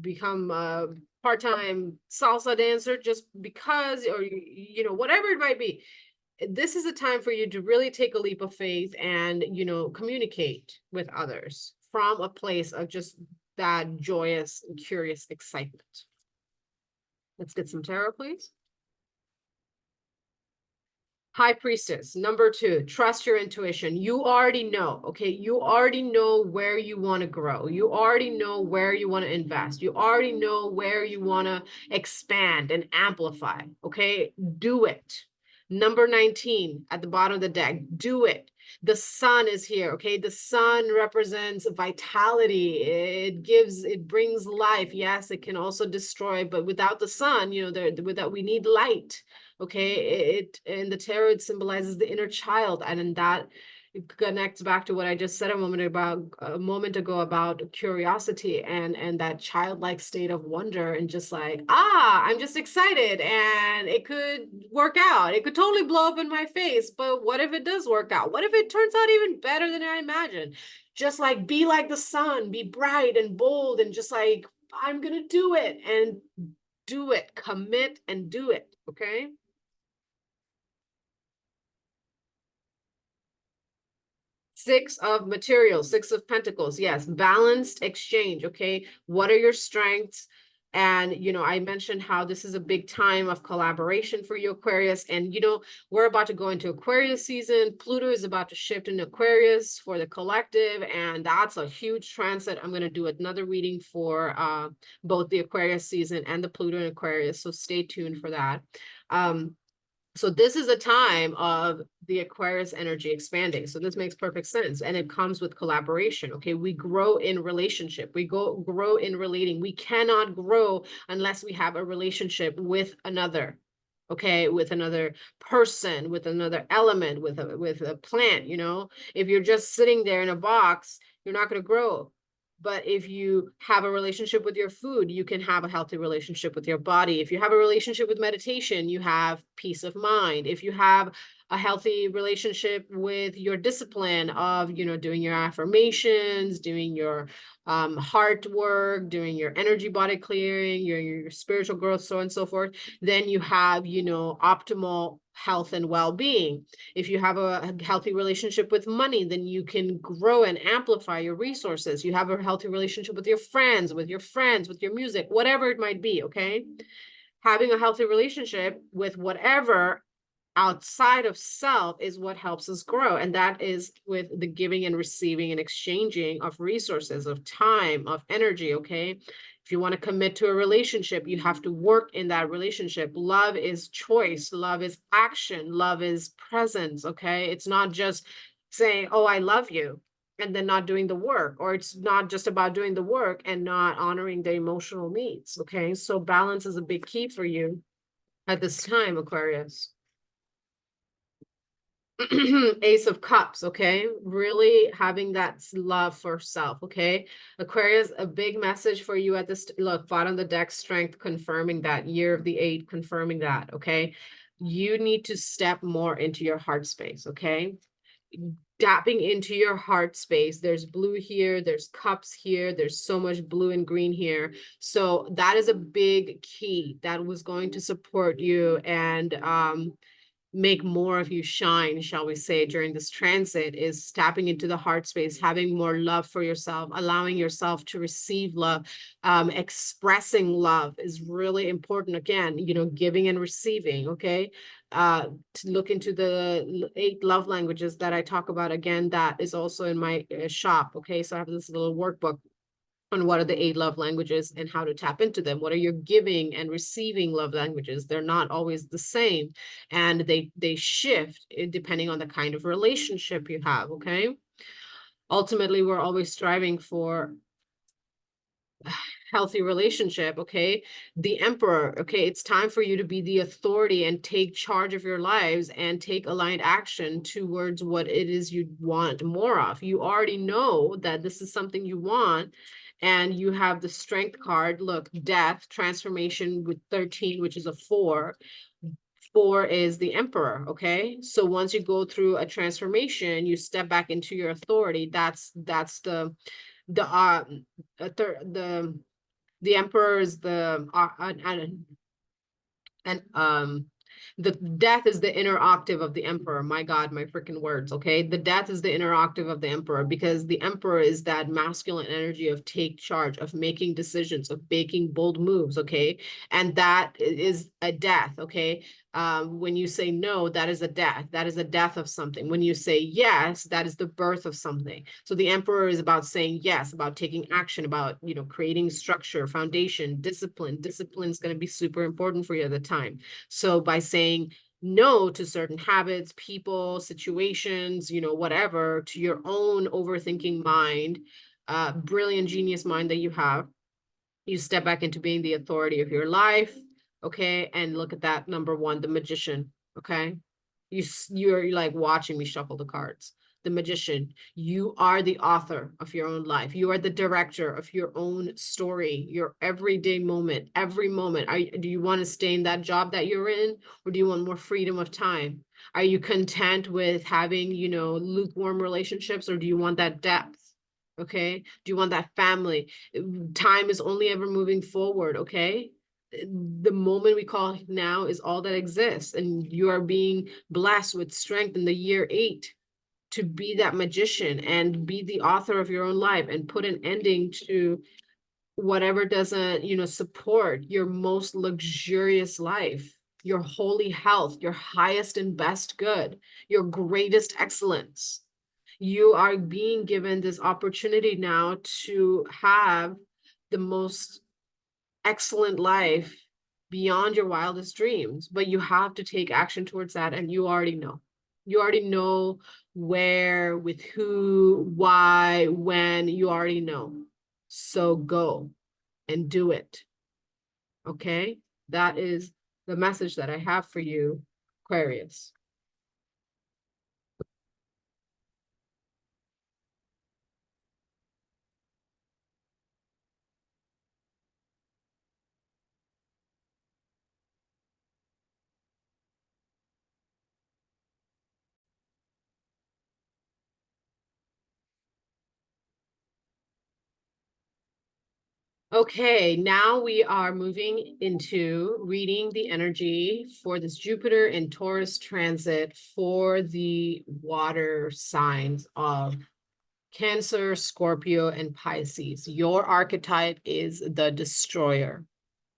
become a part-time salsa dancer just because, or whatever it might be. This is a time for you to really take a leap of faith and, communicate with others from a place of just that joyous, curious excitement. Let's get some tarot, please. High Priestess, number 2, trust your intuition. You already know, okay? You already know where you want to grow. You already know where you want to invest. You already know where you want to expand and amplify, okay? Do it. Number 19 at the bottom of the deck, do it. The sun is here, okay? The sun represents vitality. It brings life. Yes, it can also destroy, but without the sun, you know, without, we need light, okay? In the tarot, it symbolizes the inner child, and in that, it connects back to what I just said a moment ago about curiosity and that childlike state of wonder, and just like, I'm just excited and it could work out. It could totally blow up in my face, but what if it does work out? What if it turns out even better than I imagined? Just like, be like the sun, be bright and bold, and just like, I'm gonna do it, and do it, commit and do it, okay? Six of materials, Six of Pentacles. Yes, balanced exchange. Okay, what are your strengths? And, you know, I mentioned how this is a big time of collaboration for you, Aquarius. And, you know, we're about to go into Aquarius season. Pluto is about to shift in Aquarius for the collective. And that's a huge transit. I'm going to do another reading for both the Aquarius season and the Pluto in Aquarius. So stay tuned for that. So this is a time of the Aquarius energy expanding. So this makes perfect sense. And it comes with collaboration. Okay. We grow in relationship. We grow in relating. We cannot grow unless we have a relationship with another. Okay, with another person, with another element, with a plant, you know. If you're just sitting there in a box, you're not going to grow. But if you have a relationship with your food, you can have a healthy relationship with your body. If you have a relationship with meditation, you have peace of mind. If you have a healthy relationship with your discipline of, you know, doing your affirmations, doing your heart work, doing your energy body clearing, your spiritual growth, so on and so forth, then you have, you know, optimal health and well-being. If you have a healthy relationship with money, then you can grow and amplify your resources. You have a healthy relationship with your friends, with your music, whatever it might be, okay? Having a healthy relationship with whatever outside of self is what helps us grow. And that is with the giving and receiving and exchanging of resources, of time, of energy, okay? If you want to commit to a relationship, you have to work in that relationship. Love is choice. Love is action. Love is presence, okay? It's not just saying, oh, I love you, and then not doing the work, or it's not just about doing the work and not honoring the emotional needs, okay? So balance is a big key for you at this time, Aquarius. Ace of Cups, okay? Really having that love for self, okay? Aquarius, a big message for you at this, look, bottom of the deck, strength confirming that, year of the 8 confirming that, okay? You need to step more into your heart space, okay? Dapping into your heart space. There's blue here, there's cups here, there's so much blue and green here. So that is a big key that was going to support you and make more of you shine, shall we say, during this transit, is tapping into the heart space, having more love for yourself, allowing yourself to receive love, expressing love is really important. Again, you know, giving and receiving, okay? To look into the 8 love languages that I talk about, again, that is also in my shop, okay? So I have this little workbook on what are the 8 love languages and how to tap into them. What are your giving and receiving love languages? They're not always the same, and they shift depending on the kind of relationship you have, okay? Ultimately, we're always striving for healthy relationship, okay? The Emperor, okay, it's time for you to be the authority and take charge of your lives and take aligned action towards what it is you want more of. You already know that this is something you want, and you have the Strength card. Look, death, transformation with 13, which is a 4. 4 is the Emperor, okay? So once you go through a transformation, you step back into your authority. That's the the Emperor is the and the death is the inner octave of the Emperor. My God, my freaking words, okay? The death is the inner octave of the Emperor, because the Emperor is that masculine energy of take charge, of making decisions, of making bold moves, okay? And that is a death, okay? When you say no, that is a death. That is a death of something. When you say yes, that is the birth of something. So the Emperor is about saying yes, about taking action, about, you know, creating structure, foundation, discipline. Discipline is going to be super important for you at the time. So by saying no to certain habits, people, situations, you know, whatever, to your own overthinking mind, brilliant genius mind that you have. You step back into being the authority of your life, okay? And look at that, number one, the magician, okay? You're like watching me shuffle the cards. The magician, you are the author of your own life. You are the director of your own story, your everyday moment, every moment. Do you want to stay in that job that you're in, or do you want more freedom of time? Are you content with having, you know, lukewarm relationships, or do you want that depth? Okay. Do you want that family? Time is only ever moving forward. Okay. The moment we call now is all that exists, and you are being blessed with strength in the year 8 to be that magician and be the author of your own life and put an ending to whatever doesn't, you know, support your most luxurious life, your holy health, your highest and best good, your greatest excellence. You are being given this opportunity now to have the most excellent life beyond your wildest dreams, but you have to take action towards that. And you already know. You already know where, with who, why, when. You already know. So go and do it. Okay? That is the message that I have for you, Aquarius. Okay, now we are moving into reading the energy for this Jupiter and Taurus transit for the water signs of Cancer, Scorpio, and Pisces. Your archetype is the destroyer,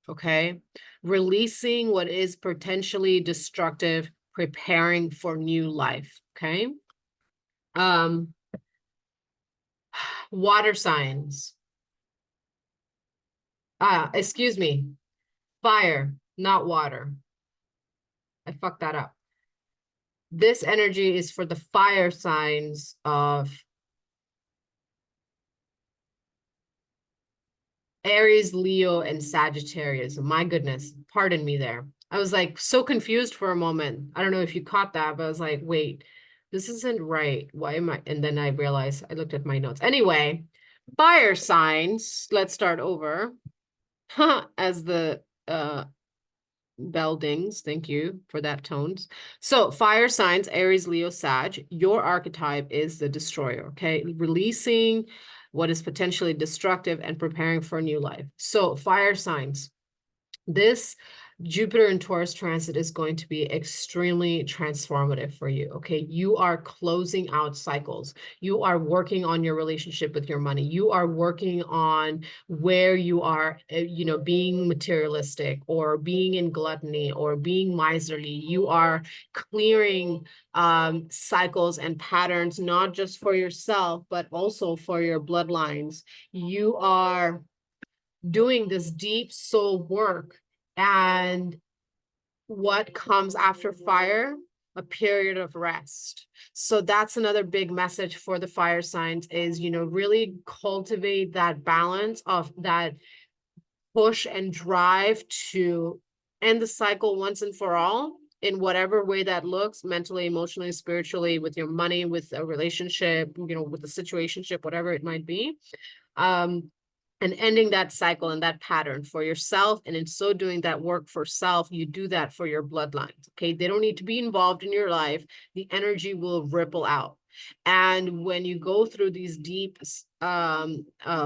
okay? Releasing what is potentially destructive, preparing for new life, okay? Water signs. Excuse me, fire, not water. I fucked that up. This energy is for the fire signs of Aries, Leo, and Sagittarius. My goodness, pardon me there. I was like so confused for a moment. I don't know if you caught that, but I was like, wait, this isn't right. Why am I? And then I realized I looked at my notes. Anyway, fire signs. Let's start over. As the bell dings. Thank you for that tones. So fire signs, Aries, Leo, Sag, your archetype is the destroyer, okay? Releasing what is potentially destructive and preparing for a new life. So fire signs, this Jupiter and Taurus transit is going to be extremely transformative for you, okay? You are closing out cycles. You are working on your relationship with your money. You are working on where you are, you know, being materialistic or being in gluttony or being miserly. You are clearing cycles and patterns, not just for yourself, but also for your bloodlines. You are doing this deep soul work, and what comes after fire? A period of rest. So that's another big message for the fire signs is, you know, really cultivate that balance of that push and drive to end the cycle once and for all in whatever way that looks, mentally, emotionally, spiritually, with your money, with a relationship, you know, with a situationship, whatever it might be. And ending that cycle and that pattern for yourself. And in so doing that work for self, you do that for your bloodlines. Okay. They don't need to be involved in your life. The energy will ripple out. And when you go through these deep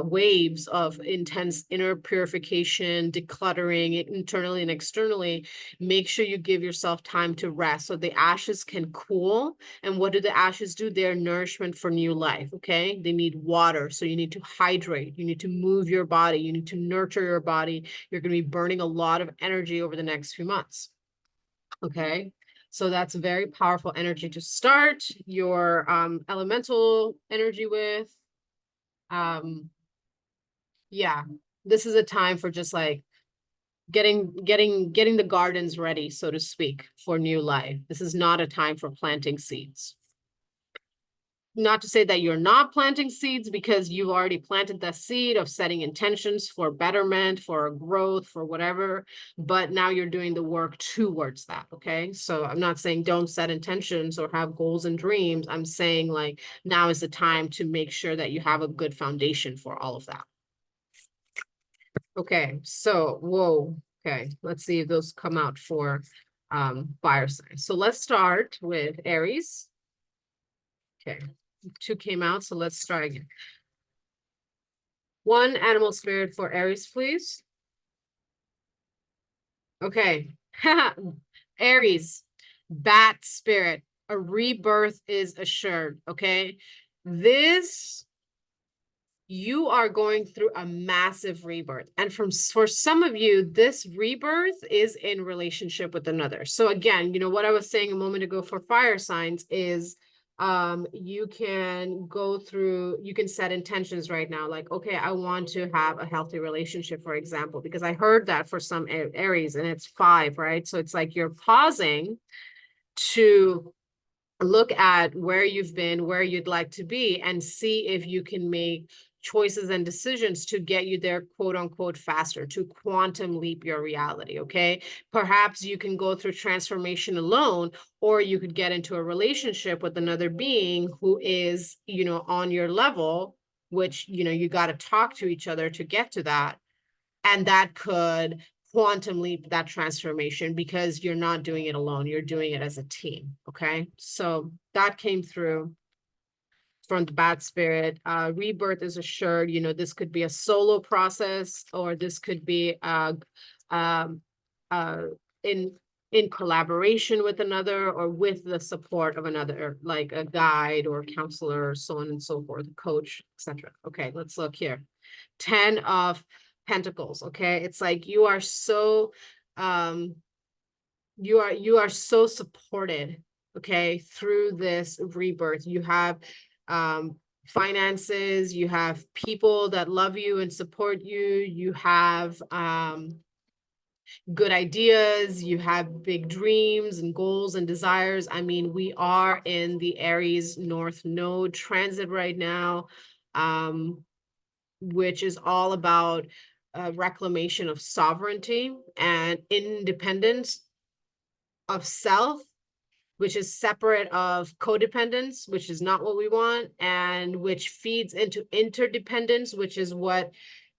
waves of intense inner purification, decluttering internally and externally, make sure you give yourself time to rest so the ashes can cool. And what do the ashes do? They're nourishment for new life, okay? They need water, so you need to hydrate. You need to move your body. You need to nurture your body. You're going to be burning a lot of energy over the next few months, okay? So that's a very powerful energy to start your elemental energy with. Yeah, this is a time for just like getting the gardens ready, so to speak, for new life. This is not a time for planting seeds. Not to say that you're not planting seeds, because you've already planted that seed of setting intentions for betterment, for growth, for whatever, but now you're doing the work towards that. Okay, so I'm not saying don't set intentions or have goals and dreams. I'm saying, like, now is the time to make sure that you have a good foundation for all of that. Okay, so whoa. Okay, let's see if those come out for fire signs. So let's start with Aries. Okay, 2 came out, so let's try again. 1 animal spirit for Aries, please. Okay. Aries, bat spirit, a rebirth is assured. Okay, this, you are going through a massive rebirth, and for some of you, this rebirth is in relationship with another. So again, you know what I was saying a moment ago for fire signs is, you can go through, you can set intentions right now, like, okay, I want to have a healthy relationship, for example, because I heard that for some Aries, and it's 5, right? So it's like you're pausing to look at where you've been, where you'd like to be, and see if you can make choices and decisions to get you there, quote unquote, faster, to quantum leap your reality. Okay, perhaps you can go through transformation alone, or you could get into a relationship with another being who is, you know, on your level, which, you know, you got to talk to each other to get to that, and that could quantum leap that transformation, because you're not doing it alone, you're doing it as a team. Okay, so that came through from the bad spirit. Rebirth is assured. You know, this could be a solo process, or this could be um, in collaboration with another, or with the support of another, like a guide or counselor, so on and so forth, coach, etc. Okay, let's look here. 10 of Pentacles. Okay, it's like you are so you are so supported, okay, through this rebirth. You have finances, you have people that love you and support you, you have good ideas, you have big dreams and goals and desires. I mean, we are in the Aries North Node transit right now, which is all about reclamation of sovereignty and independence of self, which is separate of codependence, which is not what we want, and which feeds into interdependence, which is what,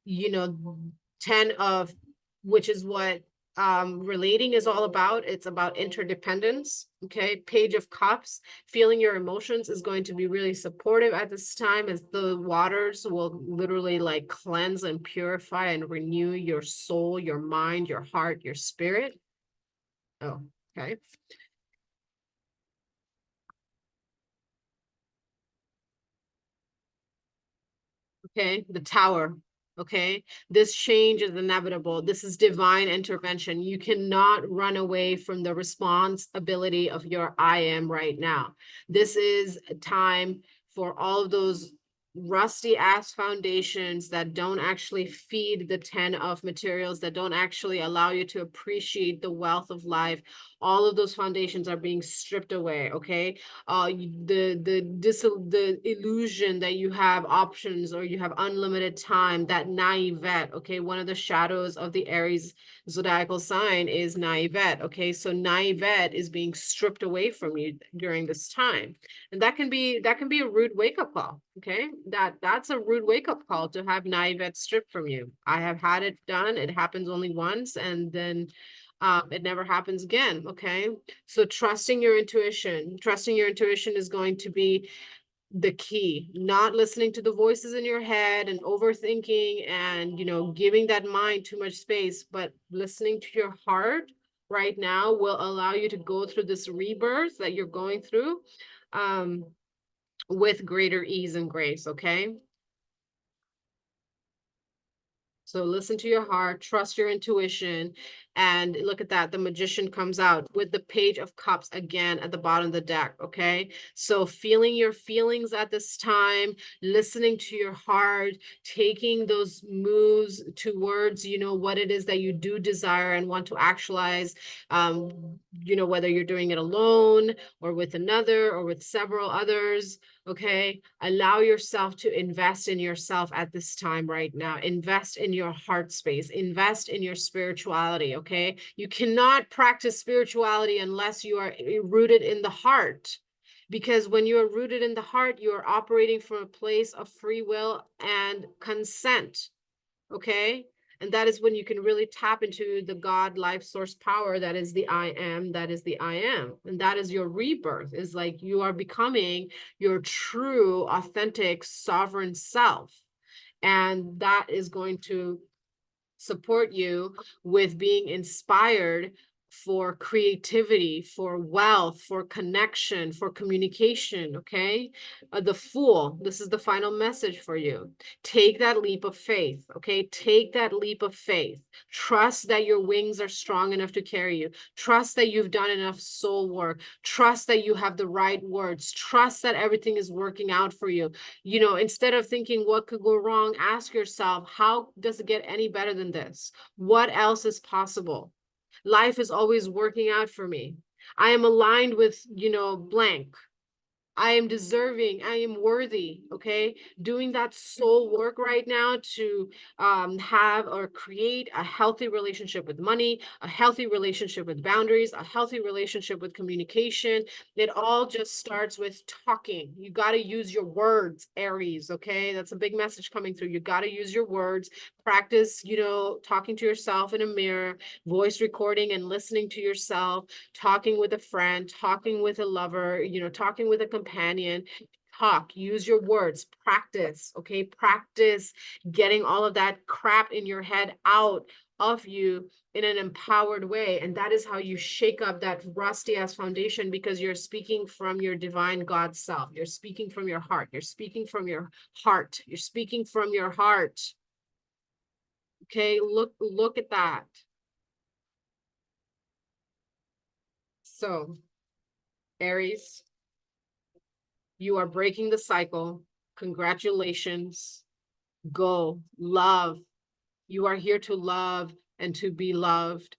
you know, 10 of, which is what relating is all about. It's about interdependence. Okay, Page of Cups, feeling your emotions is going to be really supportive at this time, as the waters will literally like cleanse and purify and renew your soul, your mind, your heart, your spirit. Oh, okay. Okay, the Tower. Okay, this change is inevitable. This is divine intervention. You cannot run away from the responsibility of your I am right now. This is a time for all of those rusty ass foundations that don't actually feed the 10 of materials, that don't actually allow you to appreciate the wealth of life. All of those foundations are being stripped away. Okay, the illusion that you have options, or you have unlimited time, that naivete. Okay, one of the shadows of the Aries zodiacal sign is naivete. Okay, so naivete is being stripped away from you during this time, and that can be a rude wake-up call. Okay, that's a rude wake-up call to have naivete stripped from you. I have had it done. It happens only once, and then it never happens again. Okay, so trusting your intuition is going to be the key. Not listening to the voices in your head and overthinking and, you know, giving that mind too much space, but listening to your heart right now will allow you to go through this rebirth that you're going through with greater ease and grace. Okay, so listen to your heart, trust your intuition, And look at that, the Magician comes out with the Page of Cups again at the bottom of the deck, okay? So feeling your feelings at this time, listening to your heart, taking those moves towards, you know, what it is that you do desire and want to actualize, you know, whether you're doing it alone or with another or with several others, okay? Allow yourself to invest in yourself at this time right now. Invest in your heart space. Invest in your spirituality, okay? You cannot practice spirituality unless you are rooted in the heart. Because when you are rooted in the heart, you are operating from a place of free will and consent, okay? And that is when you can really tap into the God life source power that is the I am, that is the I am. And that is your rebirth, is like you are becoming your true, authentic, sovereign self. And that is going to support you with being inspired for creativity, for wealth, for connection, for communication, okay? The Fool, this is the final message for you. Take that leap of faith, okay? Take that leap of faith. Trust that your wings are strong enough to carry you. Trust that you've done enough soul work. Trust that you have the right words. Trust that everything is working out for you. You know, instead of thinking what could go wrong, ask yourself, how does it get any better than this? What else is possible? Life is always working out for me. I am aligned with, you know, blank. I am deserving, I am worthy, okay? Doing that soul work right now to have or create a healthy relationship with money, a healthy relationship with boundaries, a healthy relationship with communication. It all just starts with talking. You got to use your words, Aries, okay? That's a big message coming through. You got to use your words. Practice, you know, talking to yourself in a mirror, voice recording and listening to yourself, talking with a friend, talking with a lover, you know, talking with a companion. Talk, use your words, practice, okay? Practice getting all of that crap in your head out of you in an empowered way. And that is how you shake up that rusty ass foundation, because you're speaking from your divine God self. You're speaking from your heart. You're speaking from your heart. You're speaking from your heart. Okay, look at that. So, Aries, you are breaking the cycle. Congratulations. Go, love. You are here to love and to be loved,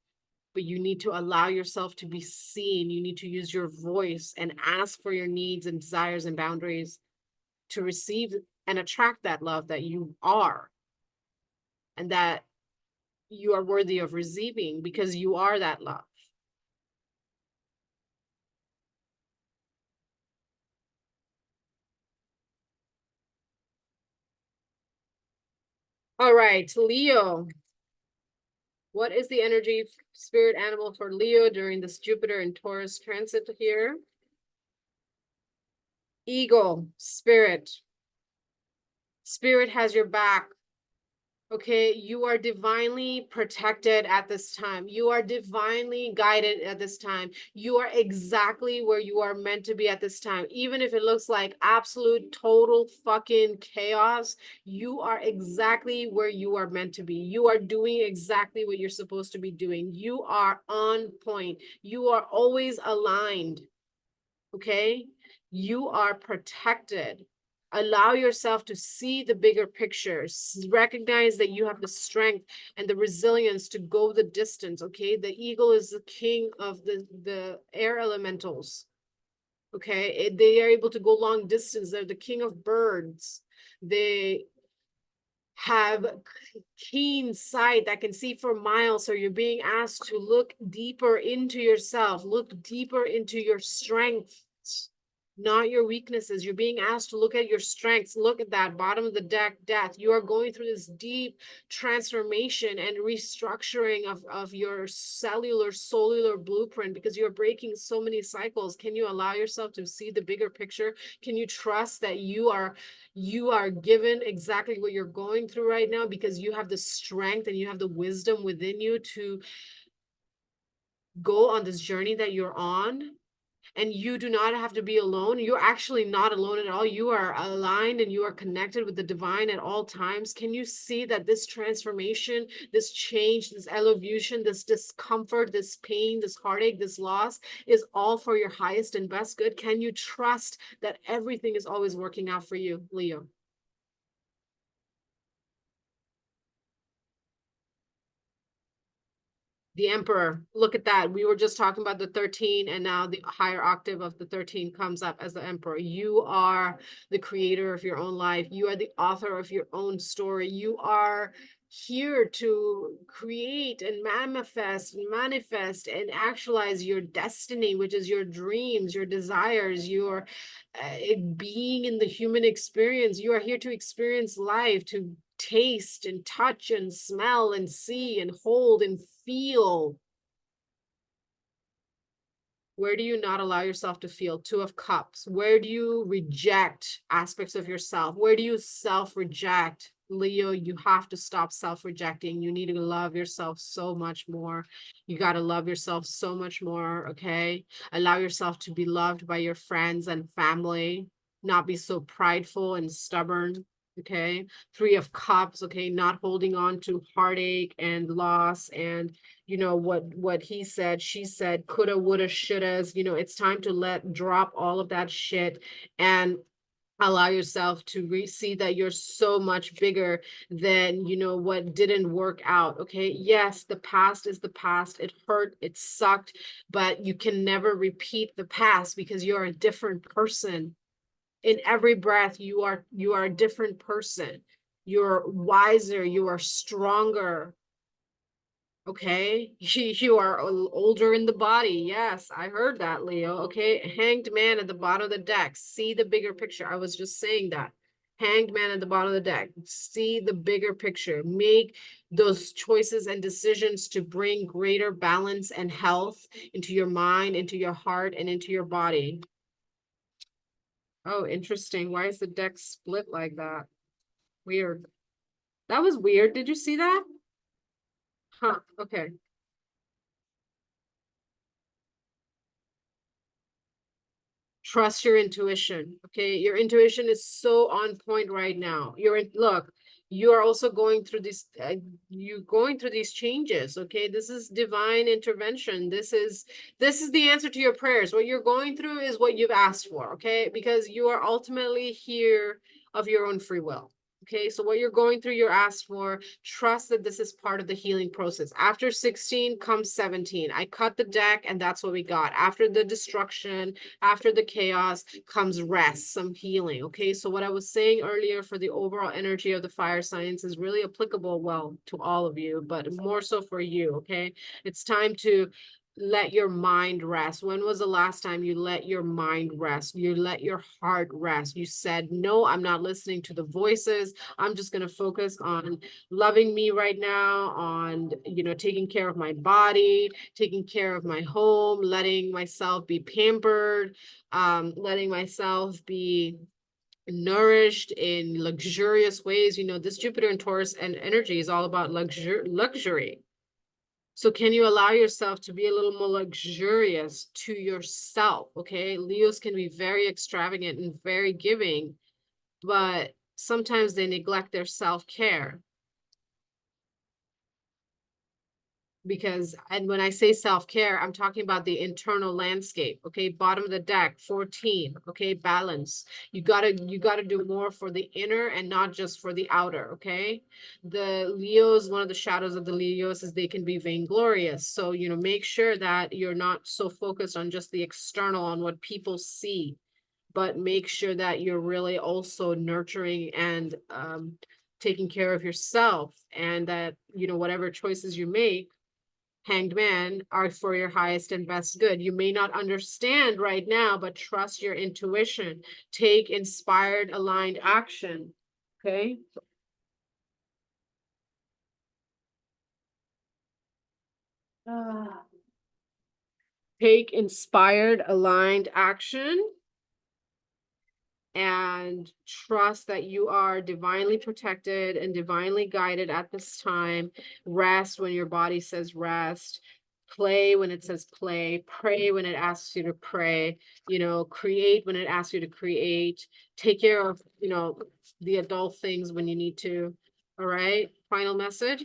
but you need to allow yourself to be seen. You need to use your voice and ask for your needs and desires and boundaries to receive and attract that love that you are, and that you are worthy of receiving, because you are that love. All right, Leo. What is the energy spirit animal for Leo during this Jupiter and Taurus transit here? Eagle, spirit. Spirit has your back. Okay, you are divinely protected at this time. You are divinely guided at this time. You are exactly where you are meant to be at this time. Even if it looks like absolute total fucking chaos, you are exactly where you are meant to be. You are doing exactly what you're supposed to be doing. You are on point. You are always aligned. Okay, you are protected. Allow yourself to see the bigger picture. Recognize that you have the strength and the resilience to go the distance. Okay, the eagle is the king of the air elementals. Okay, they are able to go long distance. They're the king of birds. They have keen sight that can see for miles. So you're being asked to look deeper into yourself, look deeper into your strengths, not your weaknesses. You're being asked to look at your strengths. Look at that bottom of the deck, death. You are going through this deep transformation and restructuring of your cellular blueprint, because you're breaking so many cycles. Can you allow yourself to see the bigger picture? Can you trust that you are given exactly what you're going through right now, because you have the strength and you have the wisdom within you to go on this journey that you're on? And you do not have to be alone. You're actually not alone at all. You are aligned and you are connected with the divine at all times. Can you see that this transformation, this change, this evolution, this discomfort, this pain, this heartache, this loss is all for your highest and best good? Can you trust that everything is always working out for you, Leo? The Emperor. Look at that. We were just talking about the 13, and now the higher octave of the 13 comes up as the Emperor. You are the creator of your own life. You are the author of your own story. You are here to create and manifest and actualize your destiny, which is your dreams, your desires, your being in the human experience. You are here to experience life, to taste and touch and smell and see and hold and feel. Where do you not allow yourself to feel? Two of Cups. Where do you reject aspects of yourself? Where do you self-reject? Leo, you have to stop self-rejecting. You need to love yourself so much more. You got to love yourself so much more, okay? Allow yourself to be loved by your friends and family. Not be so prideful and stubborn, okay? Three of Cups, okay? Not holding on to heartache and loss and what he said, she said, coulda, woulda, shouldas. It's time to drop all of that shit and allow yourself to see that you're so much bigger than what didn't work out. Okay, yes, the past is the past. It hurt, it sucked, but you can never repeat the past because you're a different person. In every breath, you are a different person. You're wiser, you are stronger. Okay, you are older in the body. Yes, I heard that, Leo. Okay, Hanged Man at the bottom of the deck. See the bigger picture. I was just saying that. Hanged Man at the bottom of the deck. See the bigger picture. Make those choices and decisions to bring greater balance and health into your mind, into your heart, and into your body. Oh, interesting. Why is the deck split like that? Weird. That was weird. Did you see that? Huh, okay. Trust your intuition. Okay, your intuition is so on point right now. Look, you are also going through these changes. Okay, this is divine intervention. This is the answer to your prayers. What you're going through is what you've asked for. Okay, because you are ultimately here of your own free will. Okay, so what you're going through, you're asked for. Trust that this is part of the healing process. After 16 comes 17. I cut the deck, and that's what we got. After the destruction, after the chaos comes rest, some healing. Okay, so what I was saying earlier for the overall energy of the fire signs is really applicable, well, to all of you, but more so for you. Okay, it's time to let your mind rest. When was the last time you let your mind rest? You let your heart rest. You said, no, I'm not listening to the voices. I'm just going to focus on loving me right now, on, taking care of my body, taking care of my home, letting myself be pampered, letting myself be nourished in luxurious ways. This Jupiter and Taurus and energy is all about luxury. So can you allow yourself to be a little more luxurious to yourself? Okay, Leos can be very extravagant and very giving, but sometimes they neglect their self-care. And when I say self-care, I'm talking about the internal landscape. Okay, bottom of the deck, 14. Okay, balance. You gotta do more for the inner and not just for the outer. Okay, the Leos, one of the shadows of the Leos is they can be vainglorious. So make sure that you're not so focused on just the external, on what people see, but make sure that you're really also nurturing and taking care of yourself, and that whatever choices you make, Hanged Man, are for your highest and best good. You may not understand right now, but trust your intuition. Take inspired, aligned action. Okay. Take inspired, aligned action and trust that you are divinely protected and divinely guided at this time. Rest when your body says rest. play when it says play, pray when it asks you to pray, you know, create when it asks you to create, take care of, you know, the adult things when you need to. All right. Final message.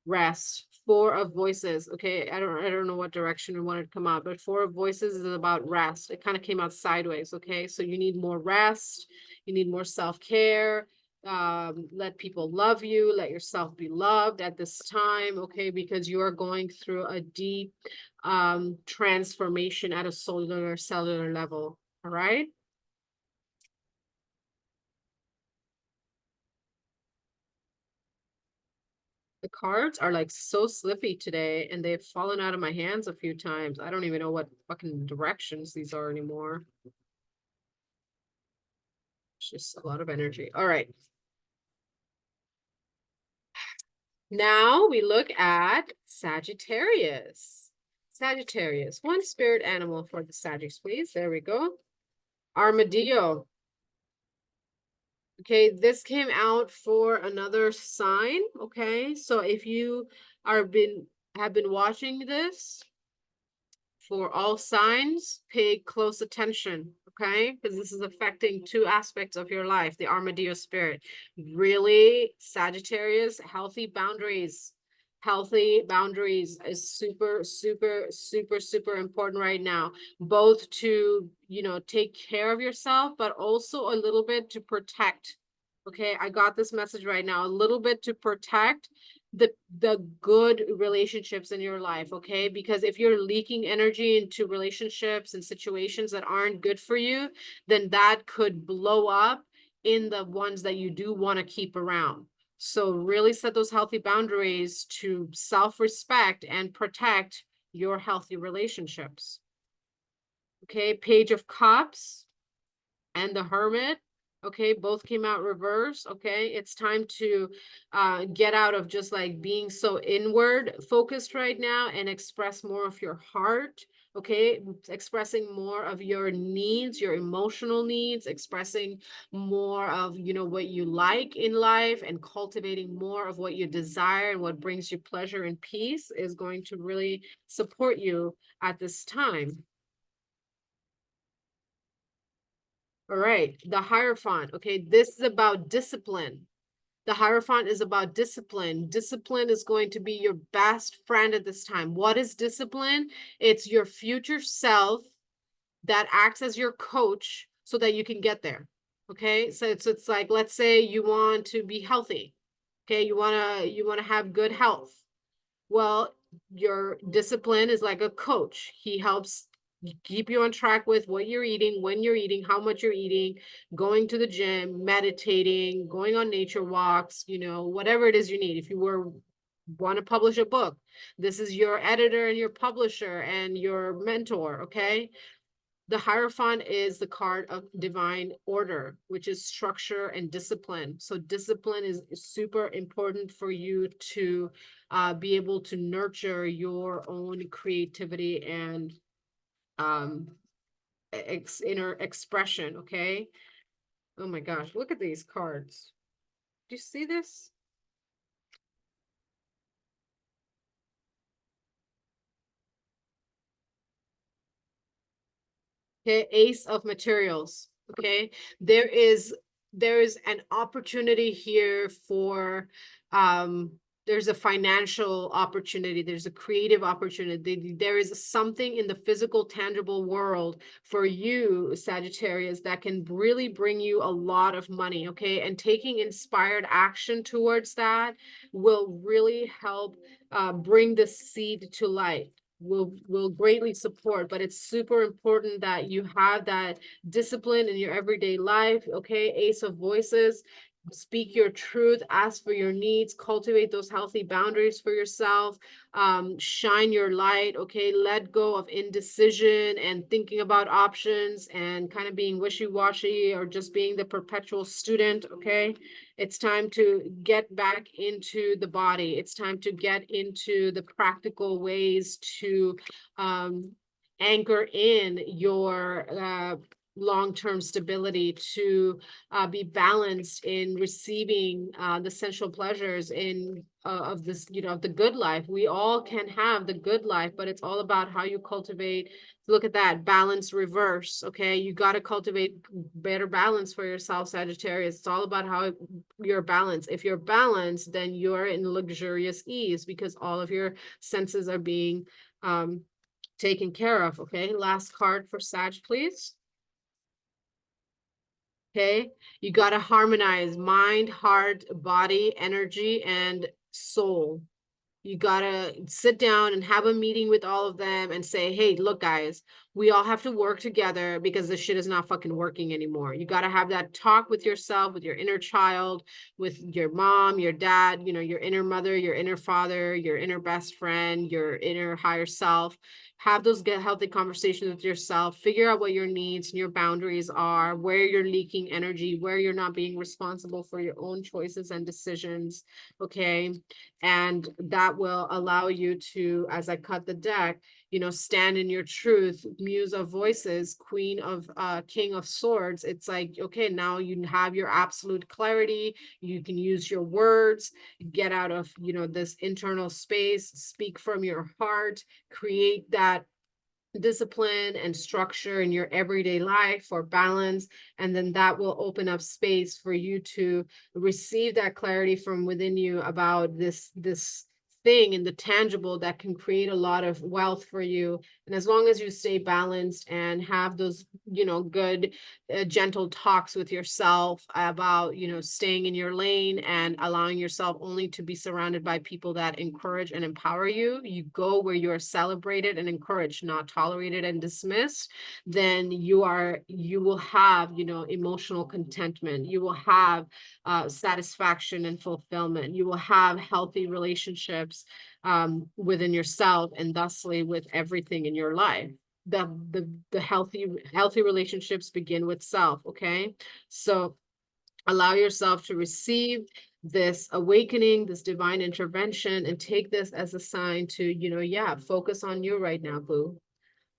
Rest. Four of voices. Okay, I don't know what direction we wanted to come out, but four of voices is about rest. It kind of came out sideways. Okay, so you need more rest, you need more self-care. Let people love you, let yourself be loved at this time, okay, because you are going through a deep transformation at a cellular level. All right. The cards are like so slippy today, and they've fallen out of my hands a few times. I don't even know what fucking directions these are anymore. It's just a lot of energy. All right. Now we look at Sagittarius. Sagittarius, one spirit animal for the Sagittarius, please. There we go. Armadillo. Okay, this came out for another sign. Okay, so if you have been watching this, for all signs, pay close attention, okay? Because this is affecting two aspects of your life, the Armadillo spirit. Really, Sagittarius, healthy boundaries. Healthy boundaries is super, super, super, super important right now, both to, you know, take care of yourself, but also a little bit to protect. Okay, I got this message right now, a little bit to protect the good relationships in your life, okay? Because if you're leaking energy into relationships and situations that aren't good for you, then that could blow up in the ones that you do want to keep around. So really set those healthy boundaries to self-respect and protect your healthy relationships. Okay, Page of Cups and the Hermit. Okay, both came out reverse. Okay, it's time to get out of just like being so inward focused right now and express more of your heart. Okay, expressing more of your needs, your emotional needs, expressing more of, you know, what you like in life, and cultivating more of what you desire and what brings you pleasure and peace is going to really support you at this time. All right, the Hierophant. Okay, this is about discipline. The Hierophant is about discipline. Discipline is going to be your best friend at this time. What is discipline? It's your future self that acts as your coach so that you can get there. Okay, so it's like, let's say you want to be healthy. Okay, you wanna have good health. Well, your discipline is like a coach. He helps keep you on track with what you're eating, when you're eating, how much you're eating, going to the gym, meditating, going on nature walks, you know, whatever it is you need. If you want to publish a book, this is your editor and your publisher and your mentor, okay? The Hierophant is the card of divine order, which is structure and discipline. So discipline is super important for you to be able to nurture your own creativity and um, inner expression, okay? Oh my gosh, look at these cards. Do you see this? Okay, Ace of Materials. Okay, there is an opportunity here for um there's a financial opportunity, there's a creative opportunity, there is something in the physical tangible world for you, Sagittarius, that can really bring you a lot of money. Okay, and taking inspired action towards that will really help bring the seed to life, will greatly support. But it's super important that you have that discipline in your everyday life. Okay, Ace of Voices, speak your truth, ask for your needs, cultivate those healthy boundaries for yourself, shine your light. Okay, let go of indecision and thinking about options and kind of being wishy-washy or just being the perpetual student. Okay, it's time to get back into the body. It's time to get into the practical ways to anchor in your long-term stability, to be balanced in receiving the sensual pleasures in of this, of the good life. We all can have the good life, but it's all about how you cultivate. Look at that balance reverse. Okay, you got to cultivate better balance for yourself, Sagittarius. It's all about how you're balanced. If you're balanced, then you're in luxurious ease because all of your senses are being taken care of. Okay, last card for Sag, please. Okay, you got to harmonize mind, heart, body, energy, and soul. You gotta sit down and have a meeting with all of them and say, hey, look, guys, we all have to work together because this shit is not fucking working anymore. You gotta have that talk with yourself, with your inner child, with your mom, your dad, your inner mother, your inner father, your inner best friend, your inner higher self. Have those healthy conversations with yourself. Figure out what your needs and your boundaries are, where you're leaking energy, where you're not being responsible for your own choices and decisions. Okay. And that will allow you to, as I cut the deck, stand in your truth. Muse of voices, queen of king of swords. It's like, okay, now you have your absolute clarity. You can use your words, get out of this internal space, speak from your heart, create that discipline and structure in your everyday life for balance, and then that will open up space for you to receive that clarity from within you about this thing in the tangible that can create a lot of wealth for you. And as long as you stay balanced and have those good gentle talks with yourself about staying in your lane and allowing yourself only to be surrounded by people that encourage and empower you, you go where you are celebrated and encouraged, not tolerated and dismissed, then you will have emotional contentment. You will have satisfaction and fulfillment. You will have healthy relationships within yourself and thusly with everything in your life. The healthy relationships begin with self. Okay, so allow yourself to receive this awakening, this divine intervention, and take this as a sign to focus on you right now, boo.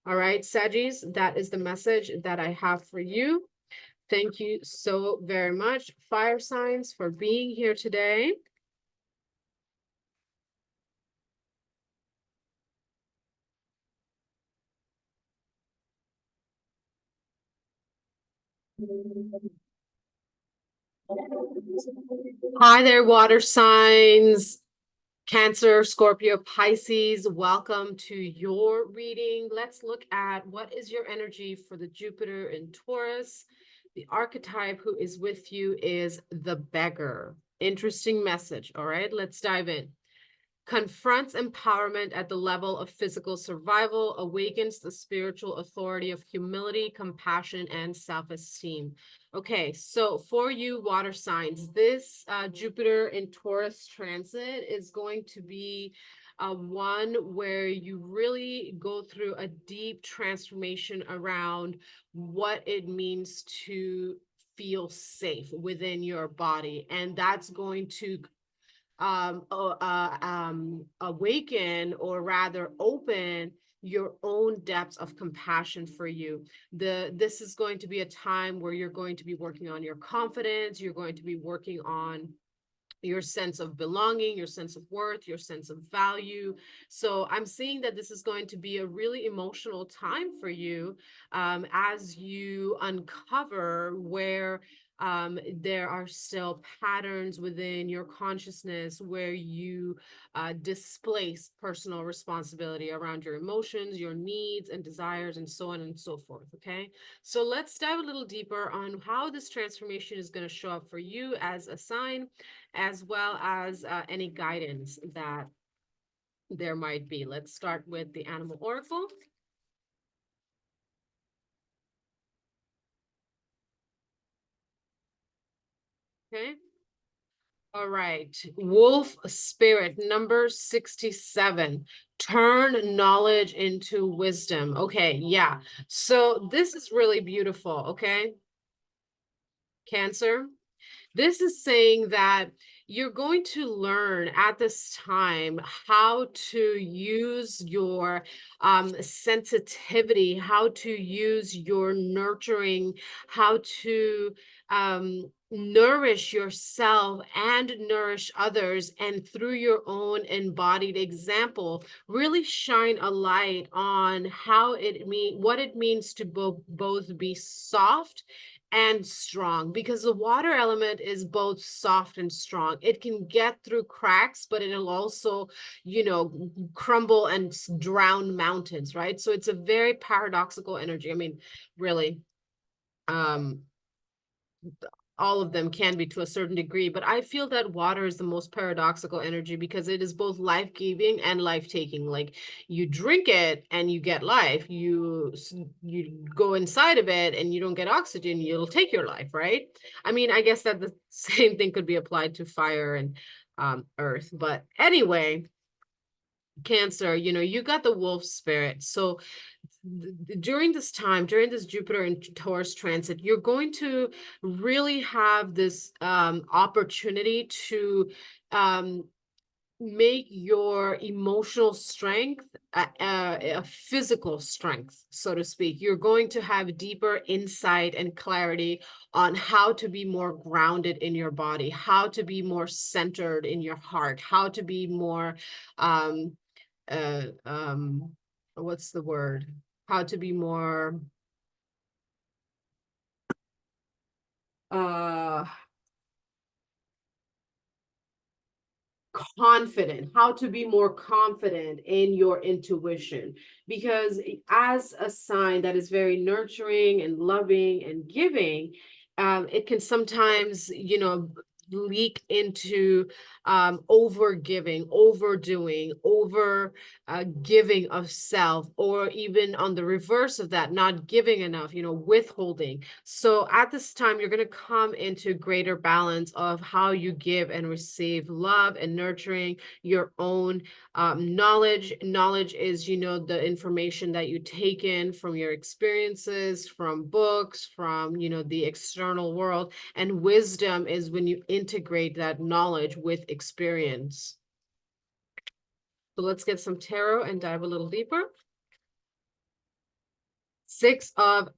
All right, Sagis, that is the message that I have for you. Thank you so very much, fire signs, for being here today. Hi there, water signs. Cancer, Scorpio, Pisces, welcome to your reading. Let's look at what is your energy for the Jupiter in Taurus. The archetype who is with you is the beggar. Interesting message. All right, let's dive in. Confronts empowerment at the level of physical survival, awakens the spiritual authority of humility, compassion, and self-esteem. Okay, so for you water signs, this Jupiter in Taurus transit is going to be one where you really go through a deep transformation around what it means to feel safe within your body. And that's going to awaken, or rather open, your own depths of compassion for you. This is going to be a time where you're going to be working on your confidence. You're going to be working on your sense of belonging, your sense of worth, your sense of value. So I'm seeing that this is going to be a really emotional time for you as you uncover where there are still patterns within your consciousness where you displace personal responsibility around your emotions, your needs and desires, and so on and so forth. Okay, so let's dive a little deeper on how this transformation is going to show up for you as a sign, as well as any guidance that there might be. Let's start with the animal oracle. Okay. All right. Wolf spirit number 67. Turn knowledge into wisdom. Okay. Yeah. So this is really beautiful. Okay. Cancer. This is saying that you're going to learn at this time how to use your sensitivity, how to use your nurturing, how to nourish yourself and nourish others, and through your own embodied example, really shine a light on how what it means to both be soft and strong, because the water element is both soft and strong. It can get through cracks, but it'll also, crumble and drown mountains, right? So it's a very paradoxical energy. I mean, really, um, all of them can be to a certain degree, but I feel that water is the most paradoxical energy because it is both life-giving and life-taking. Like, you drink it and you get life. You go inside of it and you don't get oxygen, it'll take your life, right? I mean, I guess that the same thing could be applied to fire and earth. But anyway, Cancer, you got the wolf spirit. So during this time, during this Jupiter and Taurus transit, you're going to really have this opportunity to um, make your emotional strength a physical strength, so to speak. You're going to have deeper insight and clarity on how to be more grounded in your body, how to be more centered in your heart, how to be more um, uh, um, what's the word? How to be more uh confident, how to be more confident in your intuition. Because as a sign that is very nurturing and loving and giving, it can sometimes, leak into over giving, overdoing, over giving of self, or even on the reverse of that, not giving enough, withholding. So at this time, you're going to come into greater balance of how you give and receive love and nurturing your own knowledge. Knowledge is, the information that you take in from your experiences, from books, from, the external world. And wisdom is when you integrate that knowledge with experience. So let's get some tarot and dive a little deeper. Six of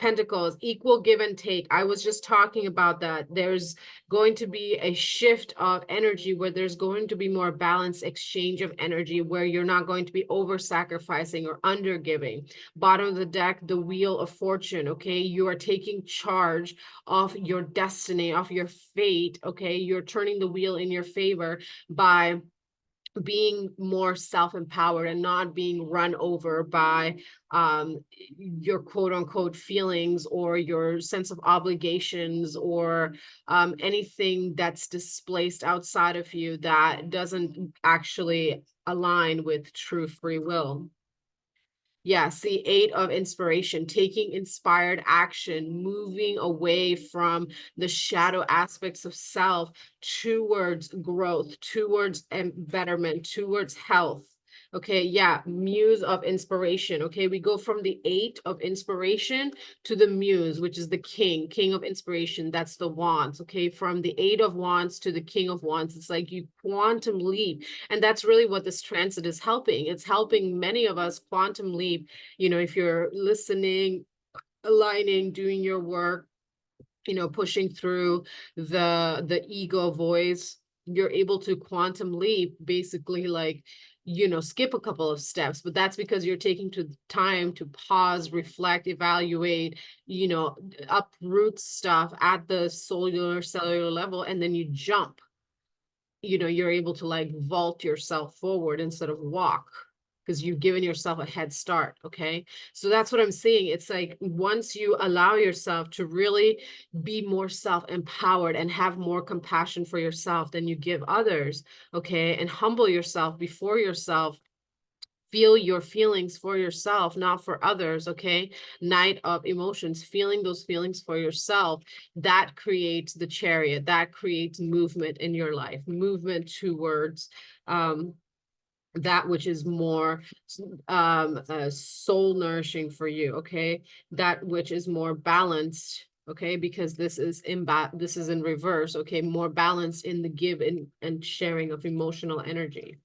Pentacles, equal give and take. I was just talking about that. There's going to be a shift of energy where there's going to be more balanced exchange of energy, where you're not going to be over sacrificing or under giving. Bottom of the deck, the wheel of fortune. Okay, you are taking charge of your destiny, of your fate. Okay, you're turning the wheel in your favor by being more self-empowered and not being run over by your quote unquote feelings or your sense of obligations, or anything that's displaced outside of you that doesn't actually align with true free will. Yes, the eight of inspiration, taking inspired action, moving away from the shadow aspects of self towards growth, towards betterment, towards health. Okay, yeah, muse of inspiration. Okay, we go from the eight of inspiration to the muse, which is the king of inspiration. That's the wands. Okay, from the eight of wands to the king of wands, it's like you quantum leap. And that's really what this transit is helping. It's helping many of us quantum leap. If you're listening, aligning, doing your work, pushing through the ego voice, you're able to quantum leap, basically, like, skip a couple of steps, but that's because you're taking time to pause, reflect, evaluate, uproot stuff at the cellular level, and then you jump. You're able to like vault yourself forward instead of walk, because you've given yourself a head start. Okay, so that's what I'm saying. It's like once you allow yourself to really be more self-empowered and have more compassion for yourself than you give others, okay, and humble yourself before yourself, feel your feelings for yourself, not for others. Okay, Knight of emotions, feeling those feelings for yourself, that creates the chariot, that creates movement in your life, movement towards that which is more soul nourishing for you. Okay, that which is more balanced okay, because this is in reverse, okay, more balanced in the give and sharing of emotional energy.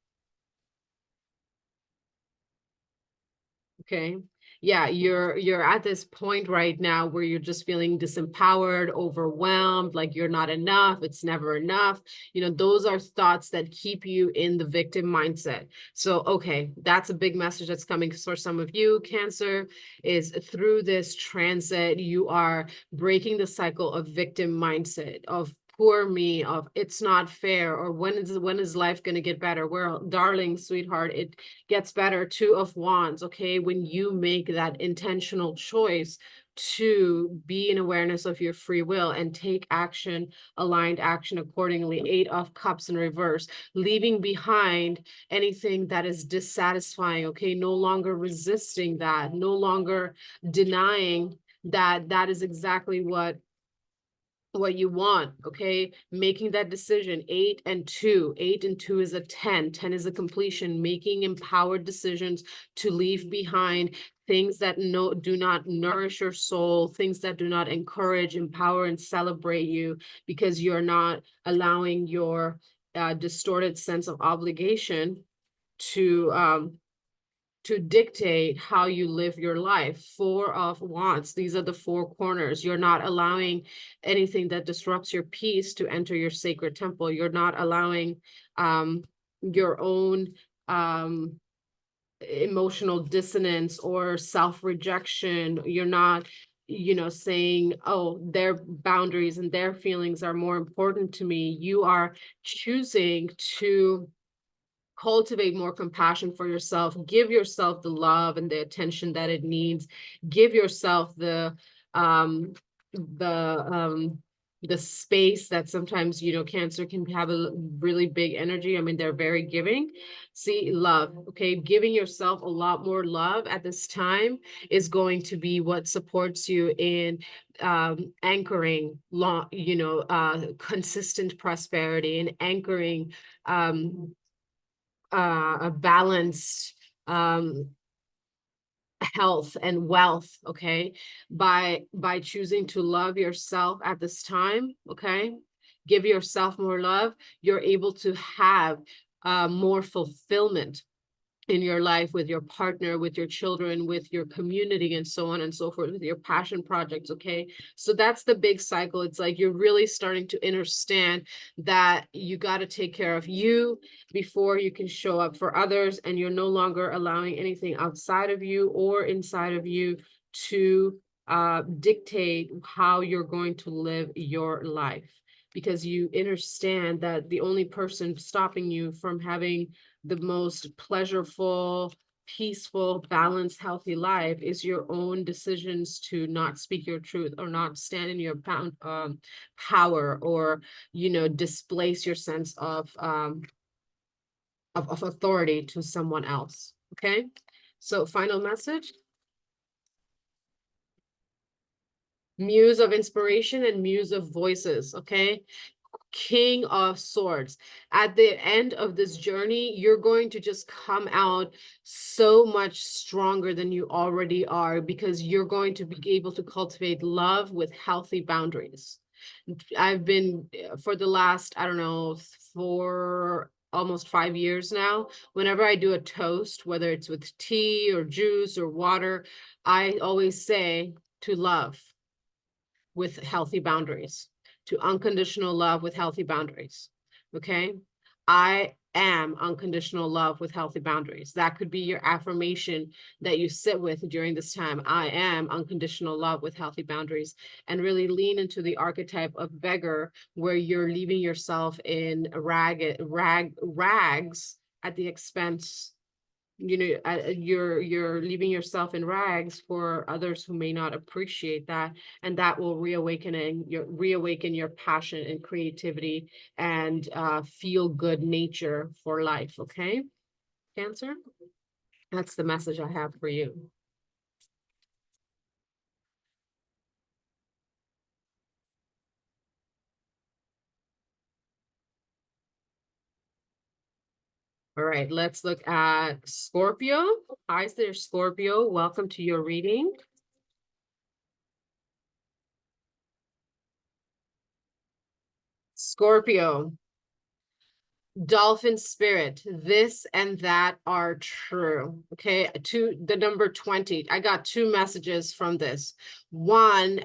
Okay. Yeah, you're at this point right now where you're just feeling disempowered, overwhelmed, like you're not enough, it's never enough. Those are thoughts that keep you in the victim mindset. So, okay, that's a big message that's coming for some of you, Cancer, is through this transit, you are breaking the cycle of victim mindset, of poor me, of it's not fair, or when is life going to get better? Well, darling, sweetheart, it gets better. Two of Wands, okay? When you make that intentional choice to be in awareness of your free will and take action, aligned action accordingly. Eight of Cups in reverse, leaving behind anything that is dissatisfying, okay? No longer resisting that, no longer denying that that is exactly what you want, okay? Making that decision. 8 and 2. 8 and 2 is a 10. 10 is a completion. Making empowered decisions to leave behind things that do not nourish your soul, things that do not encourage, empower, and celebrate you, because you're not allowing your distorted sense of obligation to dictate how you live your life. 4 of Wands, these are the 4 corners. You're not allowing anything that disrupts your peace to enter your sacred temple. You're not allowing your own emotional dissonance or self-rejection. You're not saying, oh, their boundaries and their feelings are more important to me. You are choosing to cultivate more compassion for yourself, give yourself the love and the attention that it needs, give yourself the um the space that sometimes Cancer can have a really big energy. I mean, they're very giving. See, love, okay, giving yourself a lot more love at this time is going to be what supports you in anchoring long consistent prosperity, and anchoring a balanced health and wealth, okay, by choosing to love yourself at this time, okay, give yourself more love. You're able to have more fulfillment in your life, with your partner, with your children, with your community, and so on and so forth, with your passion projects, okay? So that's the big cycle. It's like you're really starting to understand that you got to take care of you before you can show up for others, and you're no longer allowing anything outside of you or inside of you to dictate how you're going to live your life, because you understand that the only person stopping you from having the most pleasurable, peaceful, balanced, healthy life is your own decisions to not speak your truth, or not stand in your power, or displace your sense of authority to someone else. Okay, so final message: muse of inspiration and muse of voices. Okay, King of Swords. At the end of this journey, you're going to just come out so much stronger than you already are, because you're going to be able to cultivate love with healthy boundaries. I've been for the last, I don't know, for almost 5 years now, whenever I do a toast, whether it's with tea or juice or water, I always say to love with healthy boundaries, to unconditional love with healthy boundaries. Okay. I am unconditional love with healthy boundaries. That could be your affirmation that you sit with during this time. I am unconditional love with healthy boundaries. And really lean into the archetype of beggar, where you're leaving yourself in rags at the expense. You're leaving yourself in rags for others who may not appreciate that, and that will reawaken your passion and creativity and feel good nature for life. Okay, Cancer, that's the message I have for you. All right, let's look at Scorpio. Hi there, Scorpio, welcome to your reading. Scorpio. Dolphin spirit, this and that are true. Okay, to the number 20. I got two messages from this. One,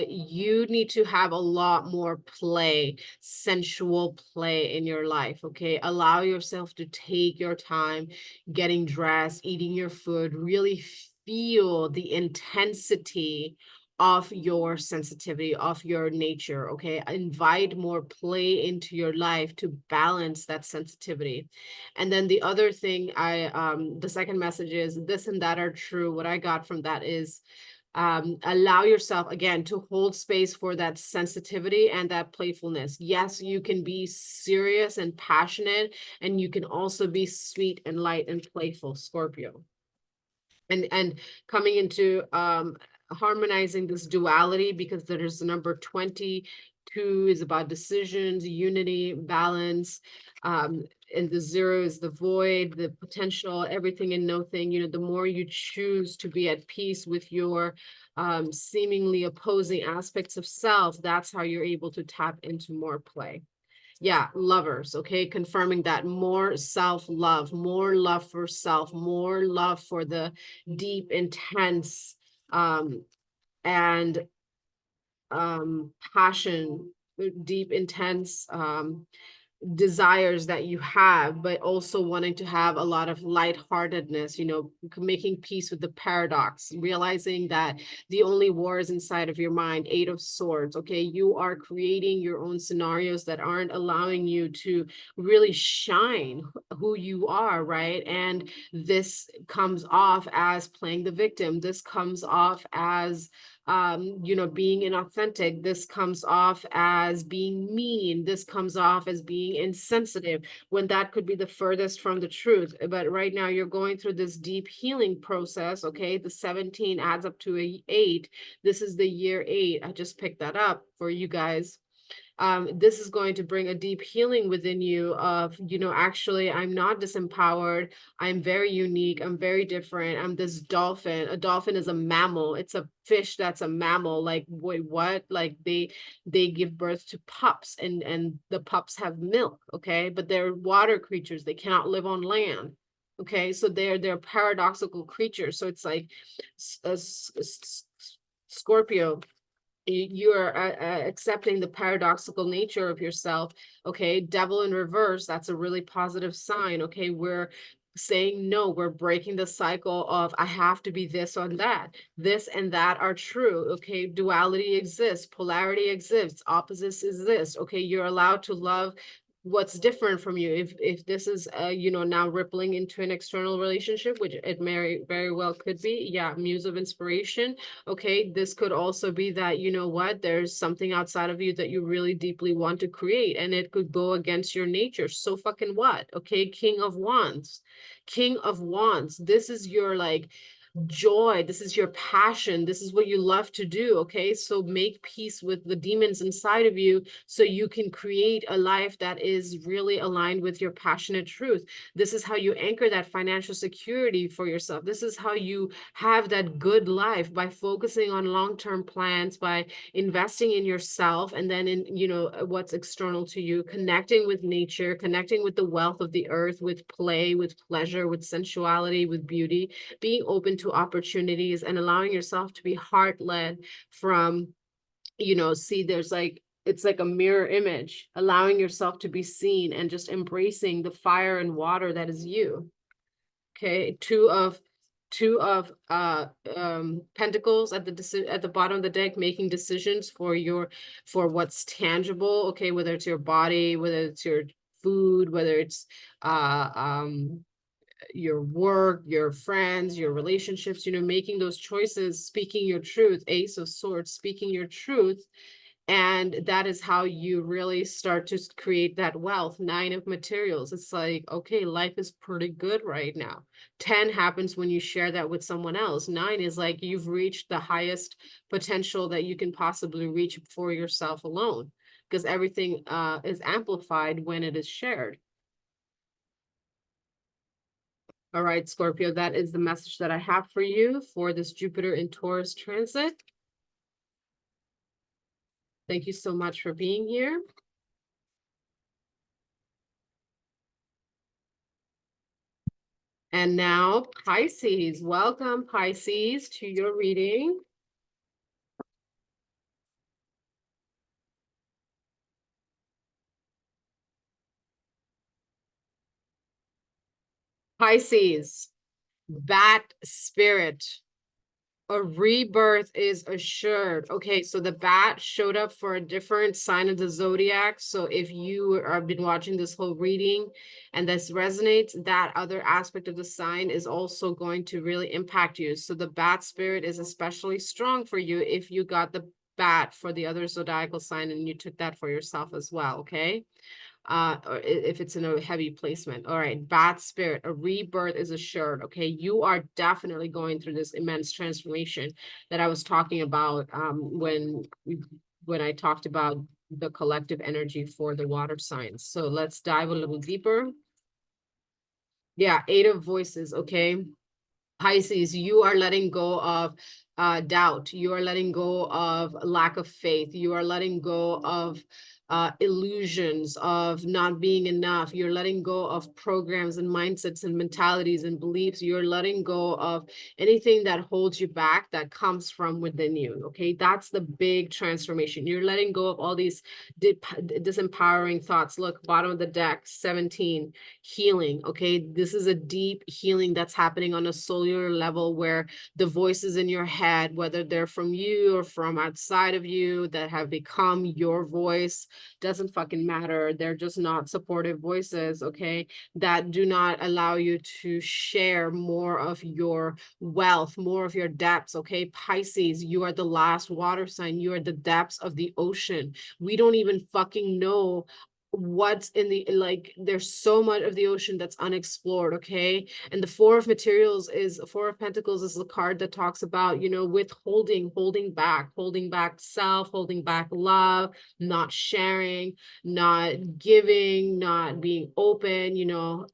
you need to have a lot more play, sensual play in your life. Okay, allow yourself to take your time getting dressed, eating your food, really feel the intensity of your sensitivity, of your nature. Okay, invite more play into your life to balance that sensitivity. And then the other thing, the second message is this and that are true. What I got from that is allow yourself again to hold space for that sensitivity and that playfulness. Yes, you can be serious and passionate, and you can also be sweet and light and playful, Scorpio. And coming into harmonizing this duality, because there's the number 22 is about decisions, unity, balance, and the 0 is the void, the potential, everything and nothing. You know, the more you choose to be at peace with your seemingly opposing aspects of self, that's how you're able to tap into more play. Yeah, lovers, okay, confirming that more self-love, more love for self, more love for the deep, intense, and passion, deep, intense, desires that you have, but also wanting to have a lot of lightheartedness, you know, making peace with the paradox, realizing that the only war is inside of your mind. 8 of Swords, okay, you are creating your own scenarios that aren't allowing you to really shine who you are, right? And this comes off as playing the victim. This comes off as you know, being inauthentic. This comes off as being mean. This comes off as being insensitive, when that could be the furthest from the truth. But right now you're going through this deep healing process. Okay, the 17 adds up to a 8. This is the year 8. I just picked that up for you guys. This is going to bring a deep healing within you of, you know, actually, I'm not disempowered. I'm very unique. I'm very different. I'm this dolphin. A dolphin is a mammal. It's a fish that's a mammal. Like, wait, what? Like they give birth to pups, and the pups have milk, okay? But they're water creatures. They cannot live on land. Okay, so they're paradoxical creatures. So it's like Scorpio, you are accepting the paradoxical nature of yourself. Okay, devil in reverse, that's a really positive sign. Okay, we're saying no, we're breaking the cycle of I have to be this or that. This and that are true. Okay, duality exists, polarity exists, opposites exist. Okay, you're allowed to love what's different from you. If this is you know, now rippling into an external relationship, which it very well could be, yeah, muse of inspiration. Okay, this could also be that, you know what, there's something outside of you that you really deeply want to create, and it could go against your nature. So fucking what? Okay, King of Wands. King of Wands. This is your like joy. This is your passion. This is what you love to do. Okay, so make peace with the demons inside of you so you can create a life that is really aligned with your passionate truth. This is how you anchor that financial security for yourself. This is how you have that good life, by focusing on long-term plans, by investing in yourself, and then in, you know, what's external to you, connecting with nature, connecting with the wealth of the earth, with play, with pleasure, with sensuality, with beauty, being open to opportunities, and allowing yourself to be heart-led from, you know, see, there's like, it's like a mirror image, allowing yourself to be seen and just embracing the fire and water that is you. Okay, two of pentacles at the bottom of the deck, making decisions for what's tangible. Okay, whether it's your body, whether it's your food, whether it's your work, your friends, your relationships, you know, making those choices, speaking your truth. Ace of Swords, speaking your truth. And that is how you really start to create that wealth. 9 of Materials. It's like, okay, life is pretty good right now. 10 happens when you share that with someone else. 9 is like you've reached the highest potential that you can possibly reach for yourself alone, because everything is amplified when it is shared. All right, Scorpio, that is the message that I have for you for this Jupiter in Taurus transit. Thank you so much for being here. And now Pisces, welcome Pisces to your reading. Pisces, bat spirit. A rebirth is assured. Okay, so the bat showed up for a different sign of the zodiac. So if you have been watching this whole reading and this resonates, that other aspect of the sign is also going to really impact you. So the bat spirit is especially strong for you if you got the bat for the other zodiacal sign and you took that for yourself as well, okay? Or if it's in a heavy placement. All right, bat spirit, a rebirth is assured. Okay, you are definitely going through this immense transformation that I was talking about when I talked about the collective energy for the water signs. So let's dive a little deeper. Yeah, eight of voices. Okay, Pisces, you are letting go of doubt. You are letting go of lack of faith. You are letting go of illusions of not being enough. You're letting go of programs and mindsets and mentalities and beliefs. You're letting go of anything that holds you back that comes from within you. Okay, that's the big transformation. You're letting go of all these disempowering thoughts. Look, bottom of the deck, 17, healing. Okay, this is a deep healing that's happening on a cellular level where the voices in your head, whether they're from you or from outside of you that have become your voice, doesn't fucking matter. They're just not supportive voices, okay, that do not allow you to share more of your wealth, more of your depths, okay? Pisces, you are the last water sign. You are the depths of the ocean. We don't even fucking know what's in the, like, there's so much of the ocean that's unexplored, okay? And the Four of Pentacles is the card that talks about, you know, withholding, holding back self, holding back love, not sharing, not giving, not being open, you know,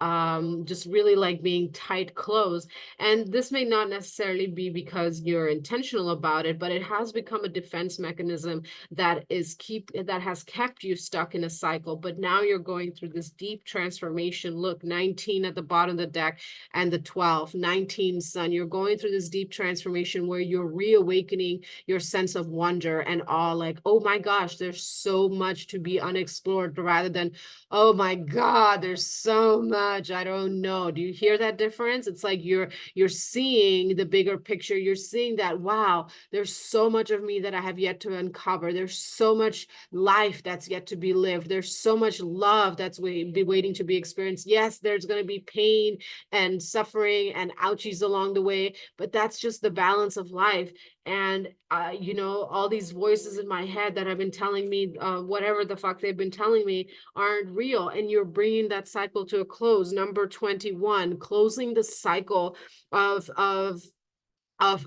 just really like being tight closed. And this may not necessarily be because you're intentional about it, but it has become a defense mechanism that has kept you stuck in a cycle. But now you're going through this deep transformation. Look, 19 at the bottom of the deck and the 12, 19, son, you're going through this deep transformation where you're reawakening your sense of wonder and awe, like, oh my gosh, there's so much to be unexplored, rather than, oh my God, there's so much, I don't know. Do you hear that difference? It's like you're seeing the bigger picture. You're seeing that, wow, there's so much of me that I have yet to uncover. There's so much life that's yet to be lived. There's so much love that's waiting to be experienced. Yes, there's going to be pain and suffering and ouchies along the way, but that's just the balance of life. And you know, all these voices in my head that have been telling me whatever the fuck they've been telling me aren't real. And you're bringing that cycle to a close. Number 21, closing the cycle of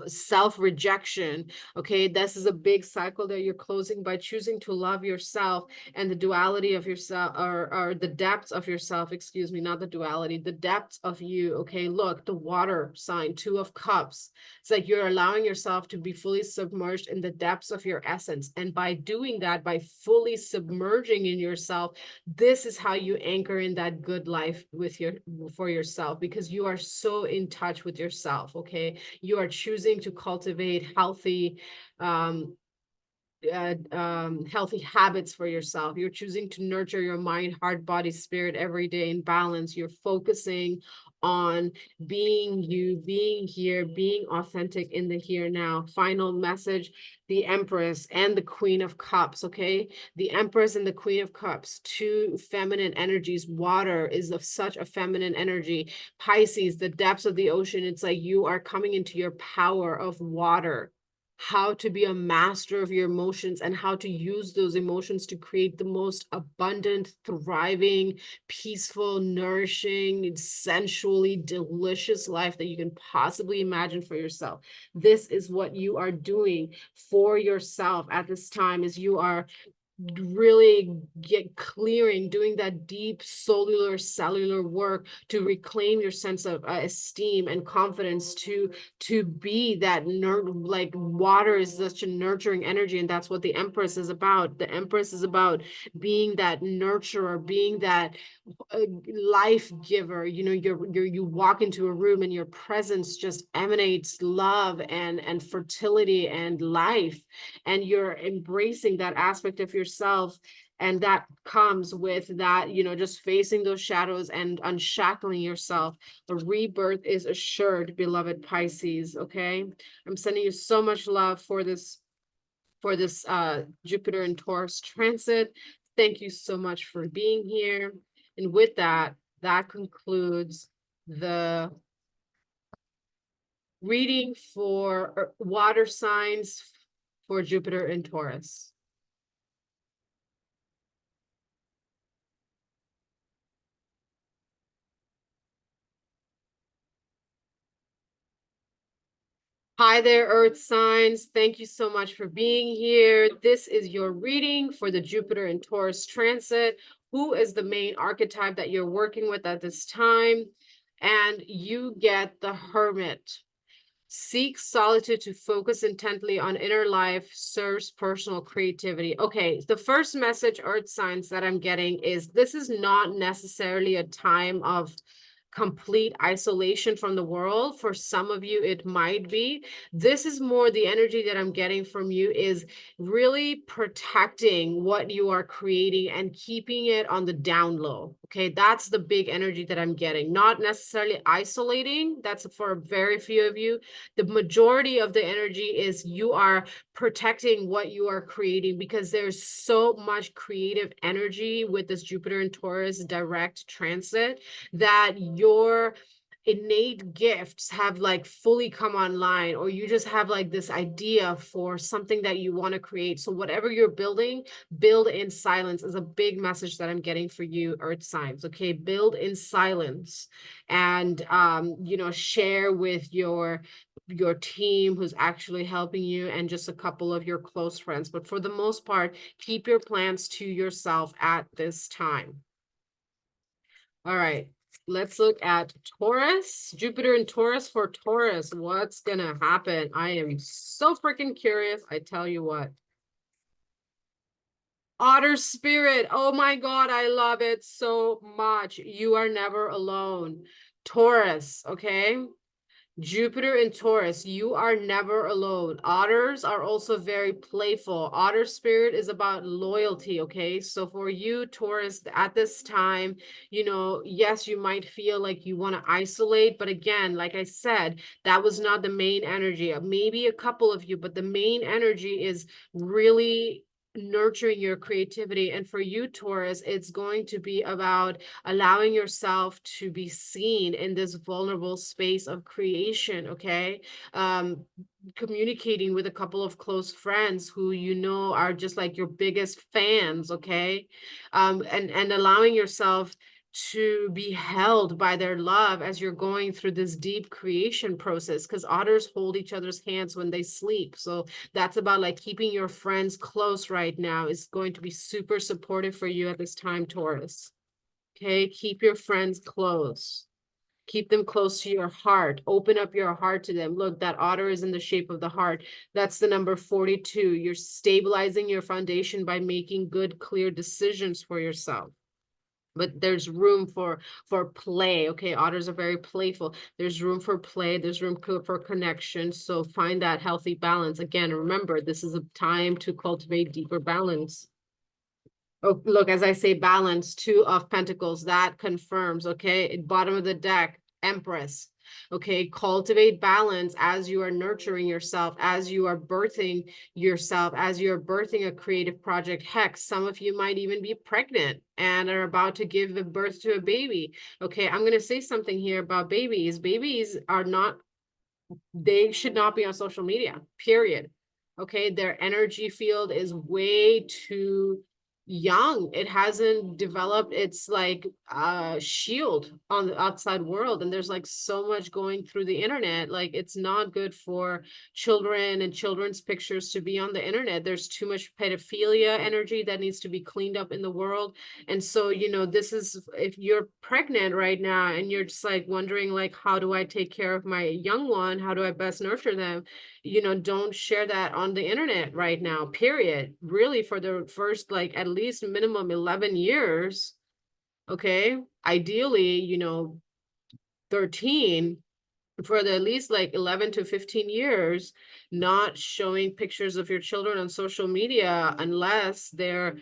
self-rejection. Okay, this is a big cycle that you're closing by choosing to love yourself, and the duality of yourself, or the depths of yourself, excuse me, not the duality, the depths of you. Okay, look, the water sign, 2 of Cups. It's like you're allowing yourself to be fully submerged in the depths of your essence, and by doing that, by fully submerging in yourself, this is how you anchor in that good life for yourself, because you are so in touch with yourself. Okay, you are choosing to cultivate healthy healthy habits for yourself. You're choosing to nurture your mind, heart, body, spirit every day in balance. You're focusing on being you, being here, being authentic in the here now. Final message, the Empress and the Queen of Cups, okay? The Empress and the Queen of Cups, 2 feminine energies. Water is of such a feminine energy. Pisces, the depths of the ocean. It's like you are coming into your power of water, how to be a master of your emotions and how to use those emotions to create the most abundant, thriving, peaceful, nourishing, sensually delicious life that you can possibly imagine for yourself. This is what you are doing for yourself at this time, is you are really get clearing, doing that deep cellular work to reclaim your sense of esteem and confidence, to be that like water is such a nurturing energy, and that's what the Empress is about. The Empress is about being that nurturer, being that a life giver. You know, you walk into a room and your presence just emanates love and fertility and life, and you're embracing that aspect of yourself. And that comes with that, you know, just facing those shadows and unshackling yourself. A rebirth is assured, beloved Pisces. Okay, I'm sending you so much love for this Jupiter and Taurus transit. Thank you so much for being here. And with that, that concludes the reading for water signs for Jupiter and Taurus. Hi there, Earth signs. Thank you so much for being here. This is your reading for the Jupiter and Taurus transit. Who is the main archetype that you're working with at this time? And you get the Hermit. Seek solitude to focus intently on inner life, serves personal creativity. Okay, the first message, Earth signs, that I'm getting is this is not necessarily a time of complete isolation from the world. For some of you, it might be. This is more the energy that I'm getting from you is really protecting what you are creating and keeping it on the down low. Okay, that's the big energy that I'm getting. Not necessarily isolating. That's for very few of you. The majority of the energy is you are protecting what you are creating, because there's so much creative energy with this Jupiter and Taurus direct transit that your innate gifts have like fully come online, or you just have like this idea for something that you want to create. So whatever you're building, build in silence is a big message that I'm getting for you, Earth signs. Okay, build in silence, and you know, share with your team who's actually helping you, and just a couple of your close friends. But for the most part, keep your plans to yourself at this time. All right, let's look at Taurus. Jupiter and Taurus for Taurus. What's gonna happen? I am so freaking curious. I tell you what. Otter spirit. Oh my God, I love it so much. You are never alone. Taurus, okay? Jupiter in Taurus, you are never alone. Otters are also very playful. Otter spirit is about loyalty, okay? So for you, Taurus, at this time, you know, yes, you might feel like you want to isolate, but again, like I said, that was not the main energy. Maybe a couple of you, but the main energy is really nurturing your creativity. And for you, Taurus, it's going to be about allowing yourself to be seen in this vulnerable space of creation. Okay, communicating with a couple of close friends who you know are just like your biggest fans. Okay, and allowing yourself to be held by their love as you're going through this deep creation process, because otters hold each other's hands when they sleep. So that's about like keeping your friends close right now is going to be super supportive for you at this time, Taurus. Okay, keep your friends close. Keep them close to your heart. Open up your heart to them. Look, that otter is in the shape of the heart. That's the number 42. You're stabilizing your foundation by making good, clear decisions for yourself. But there's room for play. Okay, otters are very playful. There's room for play. There's room for connection. So find that healthy balance. Again, remember, this is a time to cultivate deeper balance. Oh, look, as I say, balance, two of pentacles, that confirms, okay? Bottom of the deck, Empress. Okay, cultivate balance as you are nurturing yourself, as you are birthing yourself, as you're birthing a creative project. Heck, some of you might even be pregnant and are about to give birth to a baby. Okay, I'm going to say something here about babies. Babies are not, they should not be on social media, period. Okay, their energy field is way too young. It hasn't developed its like shield on the outside world, and there's like so much going through the internet. Like it's not good for children and children's pictures to be on the internet. There's too much pedophilia energy that needs to be cleaned up in the world. And so, you know, this is, if you're pregnant right now and you're just like wondering like, how do I take care of my young one, how do I best nurture them, you know, don't share that on the internet right now, period. Really, for the first, like, at least minimum 11 years, okay? Ideally, you know, 13, for the at least like 11 to 15 years, not showing pictures of your children on social media unless they're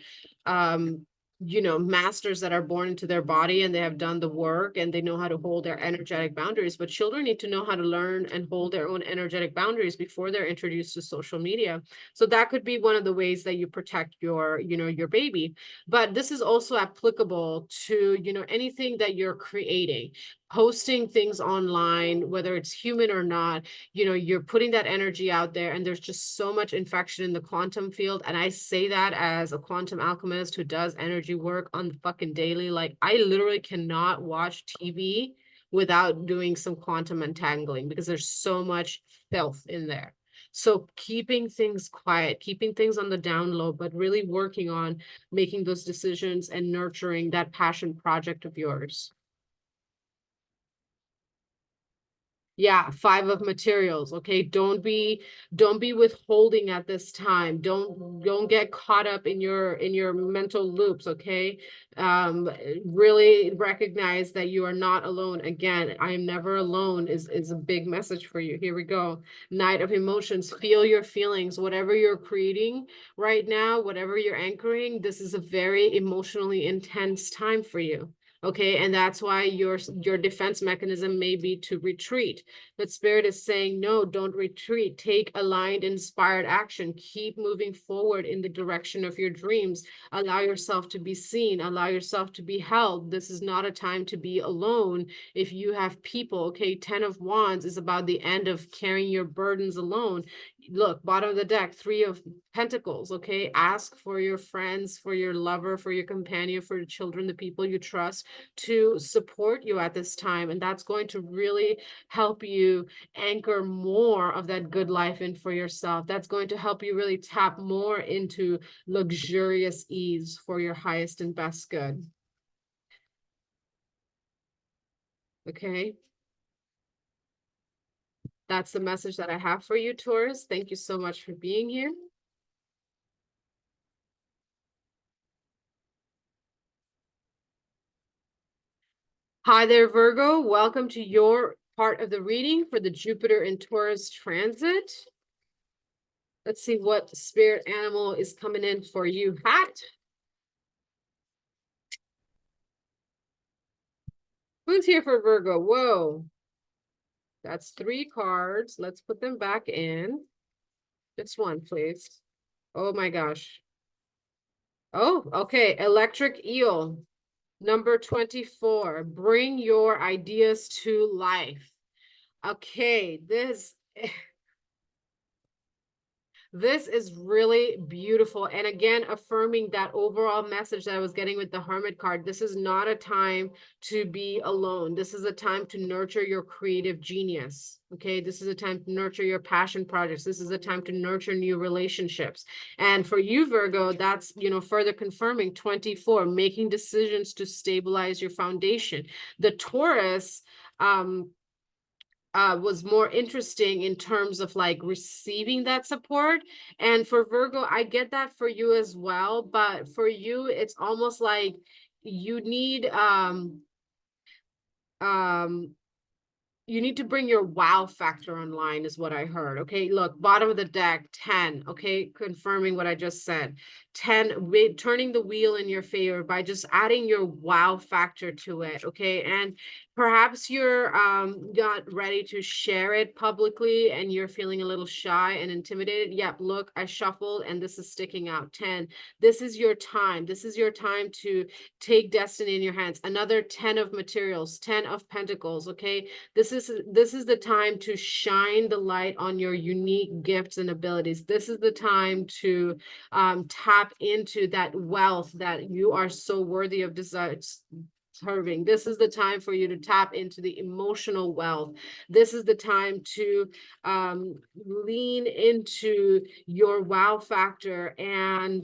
you know, masters that are born into their body and they have done the work and they know how to hold their energetic boundaries. But children need to know how to learn and hold their own energetic boundaries before they're introduced to social media. So that could be one of the ways that you protect your, you know, your baby. But this is also applicable to, you know, anything that you're creating, posting things online, whether it's human or not. You know, you're putting that energy out there, and there's just so much infection in the quantum field. And I say that as a quantum alchemist who does energy work on the fucking daily. Like, I literally cannot watch TV without doing some quantum untangling because there's so much filth in there. So keeping things quiet, keeping things on the down low, but really working on making those decisions and nurturing that passion project of yours. Yeah, 5 of materials. Okay. Don't be withholding at this time. Don't get caught up in your mental loops. Okay. Really recognize that you are not alone. Again, I am never alone is a big message for you. Here we go. Knight of emotions. Feel your feelings. Whatever you're creating right now, whatever you're anchoring, this is a very emotionally intense time for you. Okay, and that's why your defense mechanism may be to retreat. But spirit is saying, no, don't retreat. Take aligned, inspired action. Keep moving forward in the direction of your dreams. Allow yourself to be seen. Allow yourself to be held. This is not a time to be alone. If you have people, okay, 10 of Wands is about the end of carrying your burdens alone. Look, bottom of the deck, 3 of Pentacles, okay? Ask for your friends, for your lover, for your companion, for your children, the people you trust, to support you at this time. And that's going to really help you anchor more of that good life in for yourself. That's going to help you really tap more into luxurious ease for your highest and best good. Okay. That's the message that I have for you, Taurus. Thank you so much for being here. Hi there, Virgo. Welcome to your part of the reading for the Jupiter and Taurus transit. Let's see what spirit animal is coming in for you. Hot. Who's here for Virgo? Whoa. That's 3 cards. Let's put them back in. Just one, please. Oh my gosh. Oh, okay. Electric eel. Number 24. Bring your ideas to life. Okay, this is really beautiful. And again, affirming that overall message that I was getting with the Hermit card. This is not a time to be alone. This is a time to nurture your creative genius. Okay, this is a time to nurture your passion projects. This is a time to nurture new relationships. And for you, Virgo, that's, you know, further confirming 24, making decisions to stabilize your foundation. The Taurus, was more interesting in terms of like receiving that support. And for Virgo, I get that for you as well, but for you, it's almost like you need um you need to bring your wow factor online is what I heard. Okay, look, bottom of the deck, 10. Okay, confirming what I just said. 10, turning the wheel in your favor by just adding your wow factor to it. Okay, and Perhaps you're not ready to share it publicly and you're feeling a little shy and intimidated. Yep, look, I shuffled and this is sticking out. 10. This is your time. This is your time to take destiny in your hands. Another 10 of materials, 10 of pentacles, okay? This is the time to shine the light on your unique gifts and abilities. This is the time to tap into that wealth that you are so worthy of serving. This is the time for you to tap into the emotional wealth. This is the time to lean into your wow factor and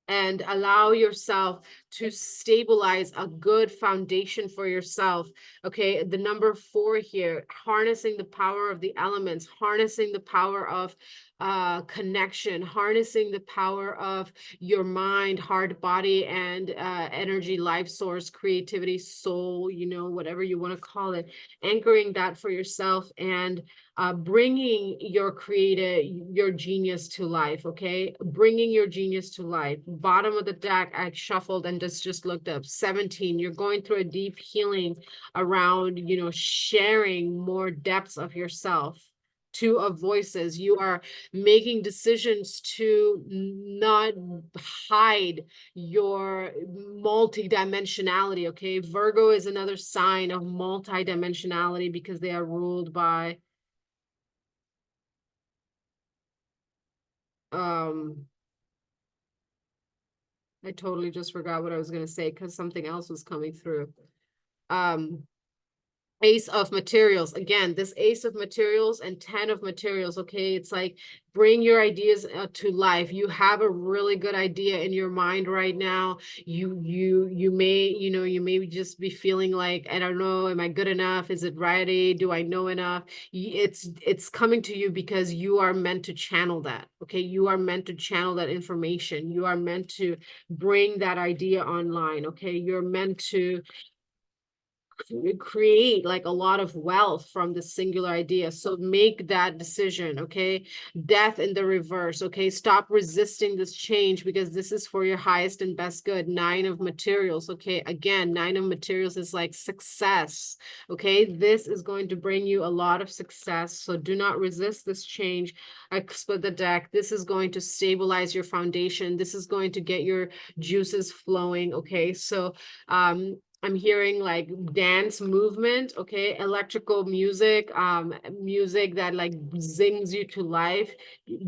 allow yourself to stabilize a good foundation for yourself. Okay, the number 4 here, harnessing the power of the elements, harnessing the power of connection, harnessing the power of your mind, heart, body, and energy, life source, creativity, soul, you know, whatever you want to call it, anchoring that for yourself and bringing your your genius to life, okay? Bringing your genius to life. Bottom of the deck, I shuffled and just looked up 17. You're going through a deep healing around, you know, sharing more depths of yourself. 2 of voices. You are making decisions to not hide your multidimensionality, okay? Virgo is another sign of multidimensionality because they are ruled by I totally just forgot what I was going to say because something else was coming through. Um, Ace of materials. Again, this ace of materials and 10 of materials. Okay. It's like bring your ideas to life. You have a really good idea in your mind right now. You may, you know, you may just be feeling like, I don't know, am I good enough? Is it ready? Do I know enough? It's coming to you because you are meant to channel that. Okay. You are meant to channel that information. You are meant to bring that idea online. Okay. You're meant to create like a lot of wealth from the singular idea. So make that decision, okay? Death in the reverse, okay? Stop resisting this change because this is for your highest and best good. 9 of materials, okay? Again, 9 of materials is like success, okay? This is going to bring you a lot of success. So do not resist this change. I split the deck. This is going to stabilize your foundation. This is going to get your juices flowing, okay? So I'm hearing like dance movement, okay, electrical music, music that like zings you to life.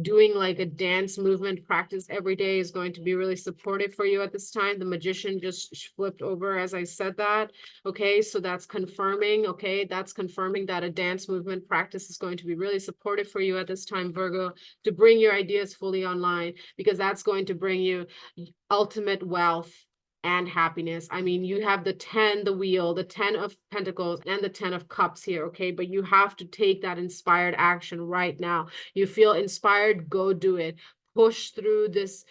Doing like a dance movement practice every day is going to be really supportive for you at this time. The magician just flipped over as I said that. Okay, so that's confirming, okay, that's confirming that a dance movement practice is going to be really supportive for you at this time, Virgo, to bring your ideas fully online, because that's going to bring you ultimate wealth and happiness. I mean, you have the 10, the wheel, the 10 of pentacles, and the 10 of cups here, okay? But you have to take that inspired action right now. You feel inspired, go do it. Push through this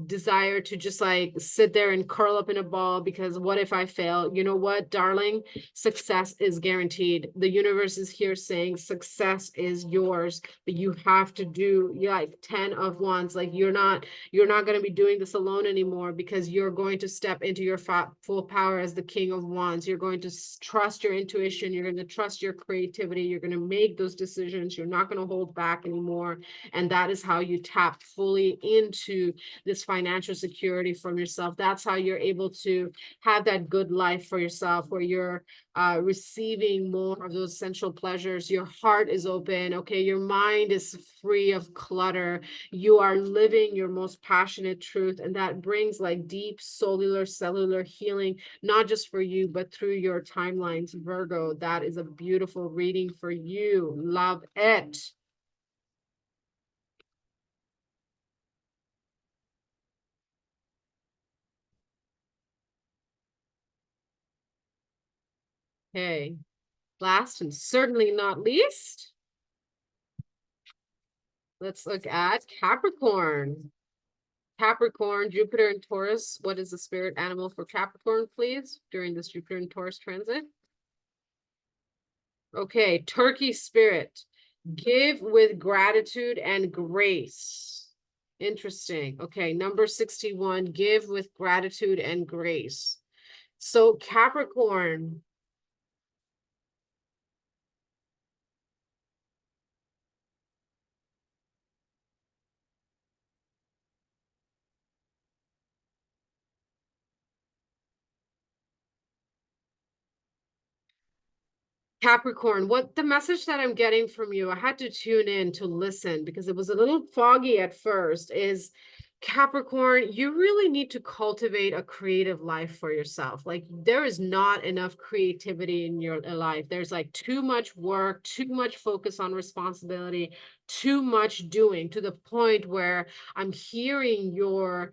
desire to just like sit there and curl up in a ball because what if I fail? You know what, darling? Success is guaranteed. The universe is here saying success is yours, but you have to do like 10 of wands. Like you're not going to be doing this alone anymore because you're going to step into your full power as the king of wands. You're going to trust your intuition. You're going to trust your creativity. You're going to make those decisions. You're not going to hold back anymore. And that is how you tap fully into this financial security from yourself. That's how you're able to have that good life for yourself where you're receiving more of those sensual pleasures. Your heart is open. Okay. Your mind is free of clutter. You are living your most passionate truth, and that brings like deep cellular healing, not just for you, but through your timelines, Virgo. That is a beautiful reading for you. Love it. Okay. Last and certainly not least, let's look at Capricorn. Capricorn, Jupiter and Taurus. What is the spirit animal for Capricorn, please, during this Jupiter and Taurus transit? Okay, turkey spirit. Give with gratitude and grace. Interesting. Okay, number 61, give with gratitude and grace. So Capricorn, Capricorn, what the message that I'm getting from you, I had to tune in to listen because it was a little foggy at first, is Capricorn, you really need to cultivate a creative life for yourself. Like there is not enough creativity in your life. There's like too much work, too much focus on responsibility, too much doing to the point where I'm hearing your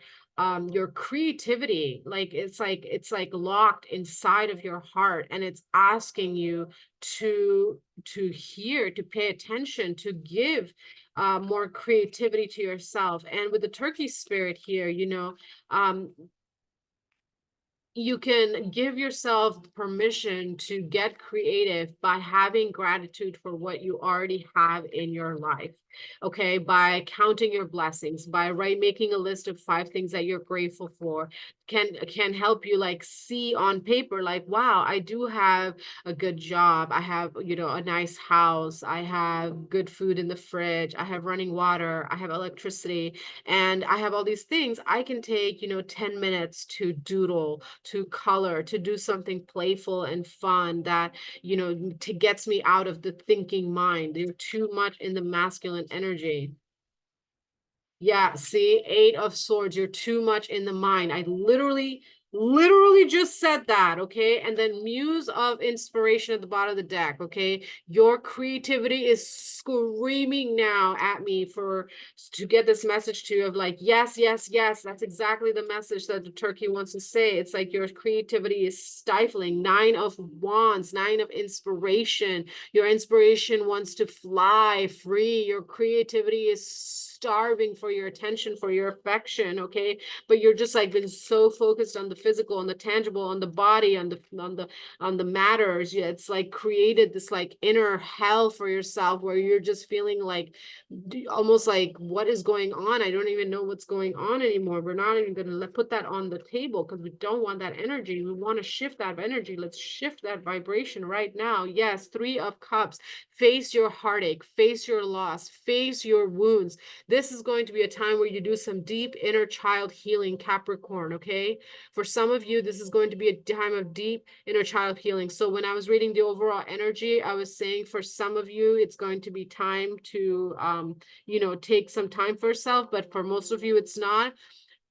creativity, like it's like locked inside of your heart and it's asking you to hear, to pay attention, to give more creativity to yourself. And with the turkey spirit here, you can give yourself permission to get creative by having gratitude for what you already have in your life. Okay, by counting your blessings, by making a list of 5 things that you're grateful for, can help you like see on paper, like, wow, I do have a good job, I have, a nice house, I have good food in the fridge, I have running water, I have electricity, and I have all these things. I can take, 10 minutes to doodle, to color, to do something playful and fun that, to gets me out of the thinking mind. You're too much in the masculine energy. Yeah, see, 8 of Swords, you're too much in the mind. I literally just said that, okay? And then Muse of Inspiration at the bottom of the deck, okay? Your creativity is screaming now at me to get this message to you of like, yes, yes, yes, that's exactly the message that the turkey wants to say. It's like your creativity is stifling. 9 of Wands, 9 of Inspiration. Your inspiration wants to fly free. Your creativity is starving for your attention, for your affection, okay? But you're just like been so focused on the physical, on the tangible, on the body, on the matters. Yeah, it's like created this like inner hell for yourself where you're just feeling like almost like, what is going on? I don't even know what's going on anymore. We're not even going to put that on the table because we don't want that energy. We want to shift that energy. Let's shift that vibration right now. Yes, 3 of Cups. Face your heartache, face your loss, face your wounds. This is going to be a time where you do some deep inner child healing, Capricorn, okay? For some of you, this is going to be a time of deep inner child healing. So when I was reading the overall energy, I was saying for some of you, it's going to be time to, take some time for yourself, but for most of you, it's not.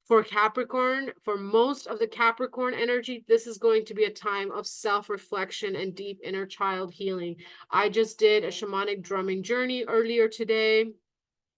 For Capricorn, for most of the Capricorn energy, this is going to be a time of self-reflection and deep inner child healing. I just did a shamanic drumming journey earlier today.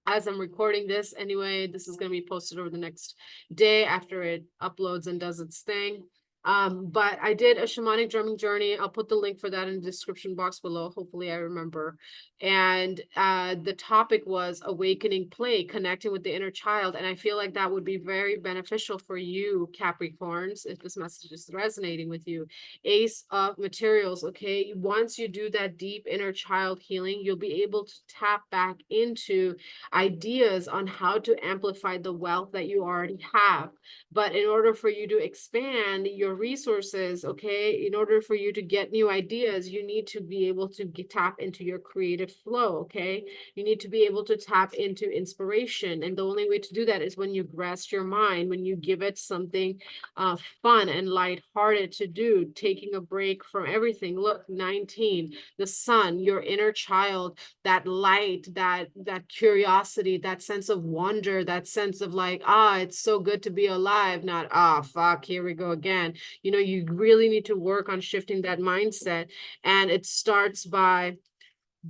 As I'm recording this anyway, this is going to be posted over the next day after it uploads and does its thing. But I did a shamanic drumming journey. I'll put the link for that in the description box below. Hopefully I remember. And the topic was awakening play, connecting with the inner child. And I feel like that would be very beneficial for you, Capricorns, if this message is resonating with you. Ace of Materials, okay? Once you do that deep inner child healing, you'll be able to tap back into ideas on how to amplify the wealth that you already have. But in order for you to expand your resources, okay, in order for you to get new ideas, you need to be able to tap into your creative flow, okay? You need to be able to tap into inspiration. And the only way to do that is when you rest your mind, when you give it something fun and lighthearted to do, taking a break from everything. Look, 19, the sun, your inner child, that light, that curiosity, that sense of wonder, that sense of like, it's so good to be alive, not, fuck, here we go again. You really need to work on shifting that mindset. And it starts by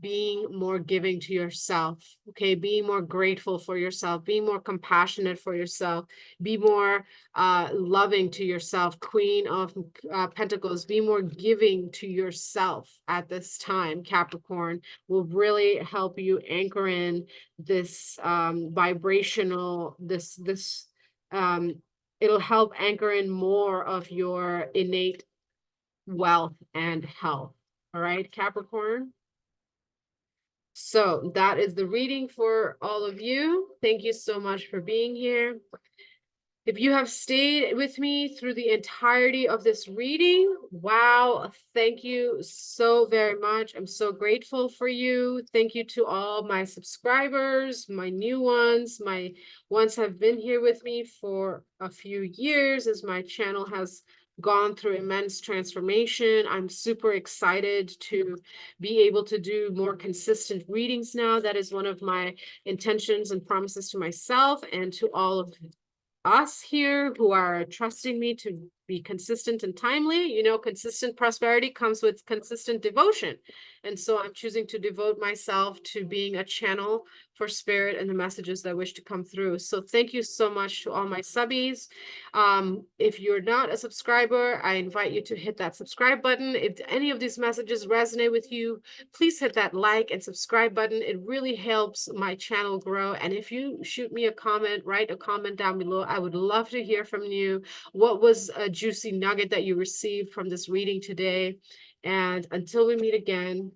being more giving to yourself, okay? Being more grateful for yourself, being more compassionate for yourself, be more loving to yourself. Queen of Pentacles, be more giving to yourself at this time. Capricorn will really help you anchor in this vibrational, it'll help anchor in more of your innate wealth and health. All right, Capricorn? So that is the reading for all of you. Thank you so much for being here. If you have stayed with me through the entirety of this reading, wow, thank you so very much. I'm so grateful for you. Thank you to all my subscribers, my new ones, my ones have been here with me for a few years as my channel has gone through immense transformation. I'm super excited to be able to do more consistent readings now. That is one of my intentions and promises to myself and to all of us here who are trusting me to be consistent and timely. You know, consistent prosperity comes with consistent devotion. And so I'm choosing to devote myself to being a channel for spirit and the messages that wish to come through. So thank you so much to all my subbies. If you're not a subscriber, I invite you to hit that subscribe button. If any of these messages resonate with you, please hit that like and subscribe button. It really helps my channel grow. And if you shoot me a comment, write a comment down below. I would love to hear from you. What was a juicy nugget that you received from this reading today? And until we meet again,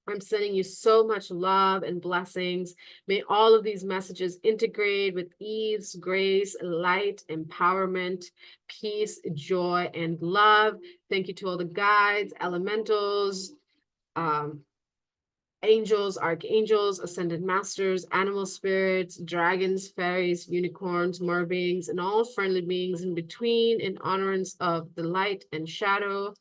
I'm sending you so much love and blessings. May all of these messages integrate with ease, grace, light, empowerment, peace, joy, and love. Thank you to all the guides, elementals, angels, archangels, ascended masters, animal spirits, dragons, fairies, unicorns, merbeings, and all friendly beings in between, in honorance of the light and shadow,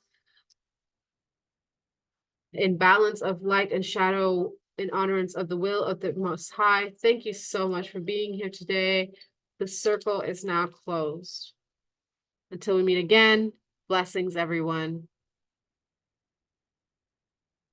in balance of light and shadow, in honorance of the will of the Most High. Thank you so much for being here today. The circle is now closed. Until we meet again, blessings, everyone.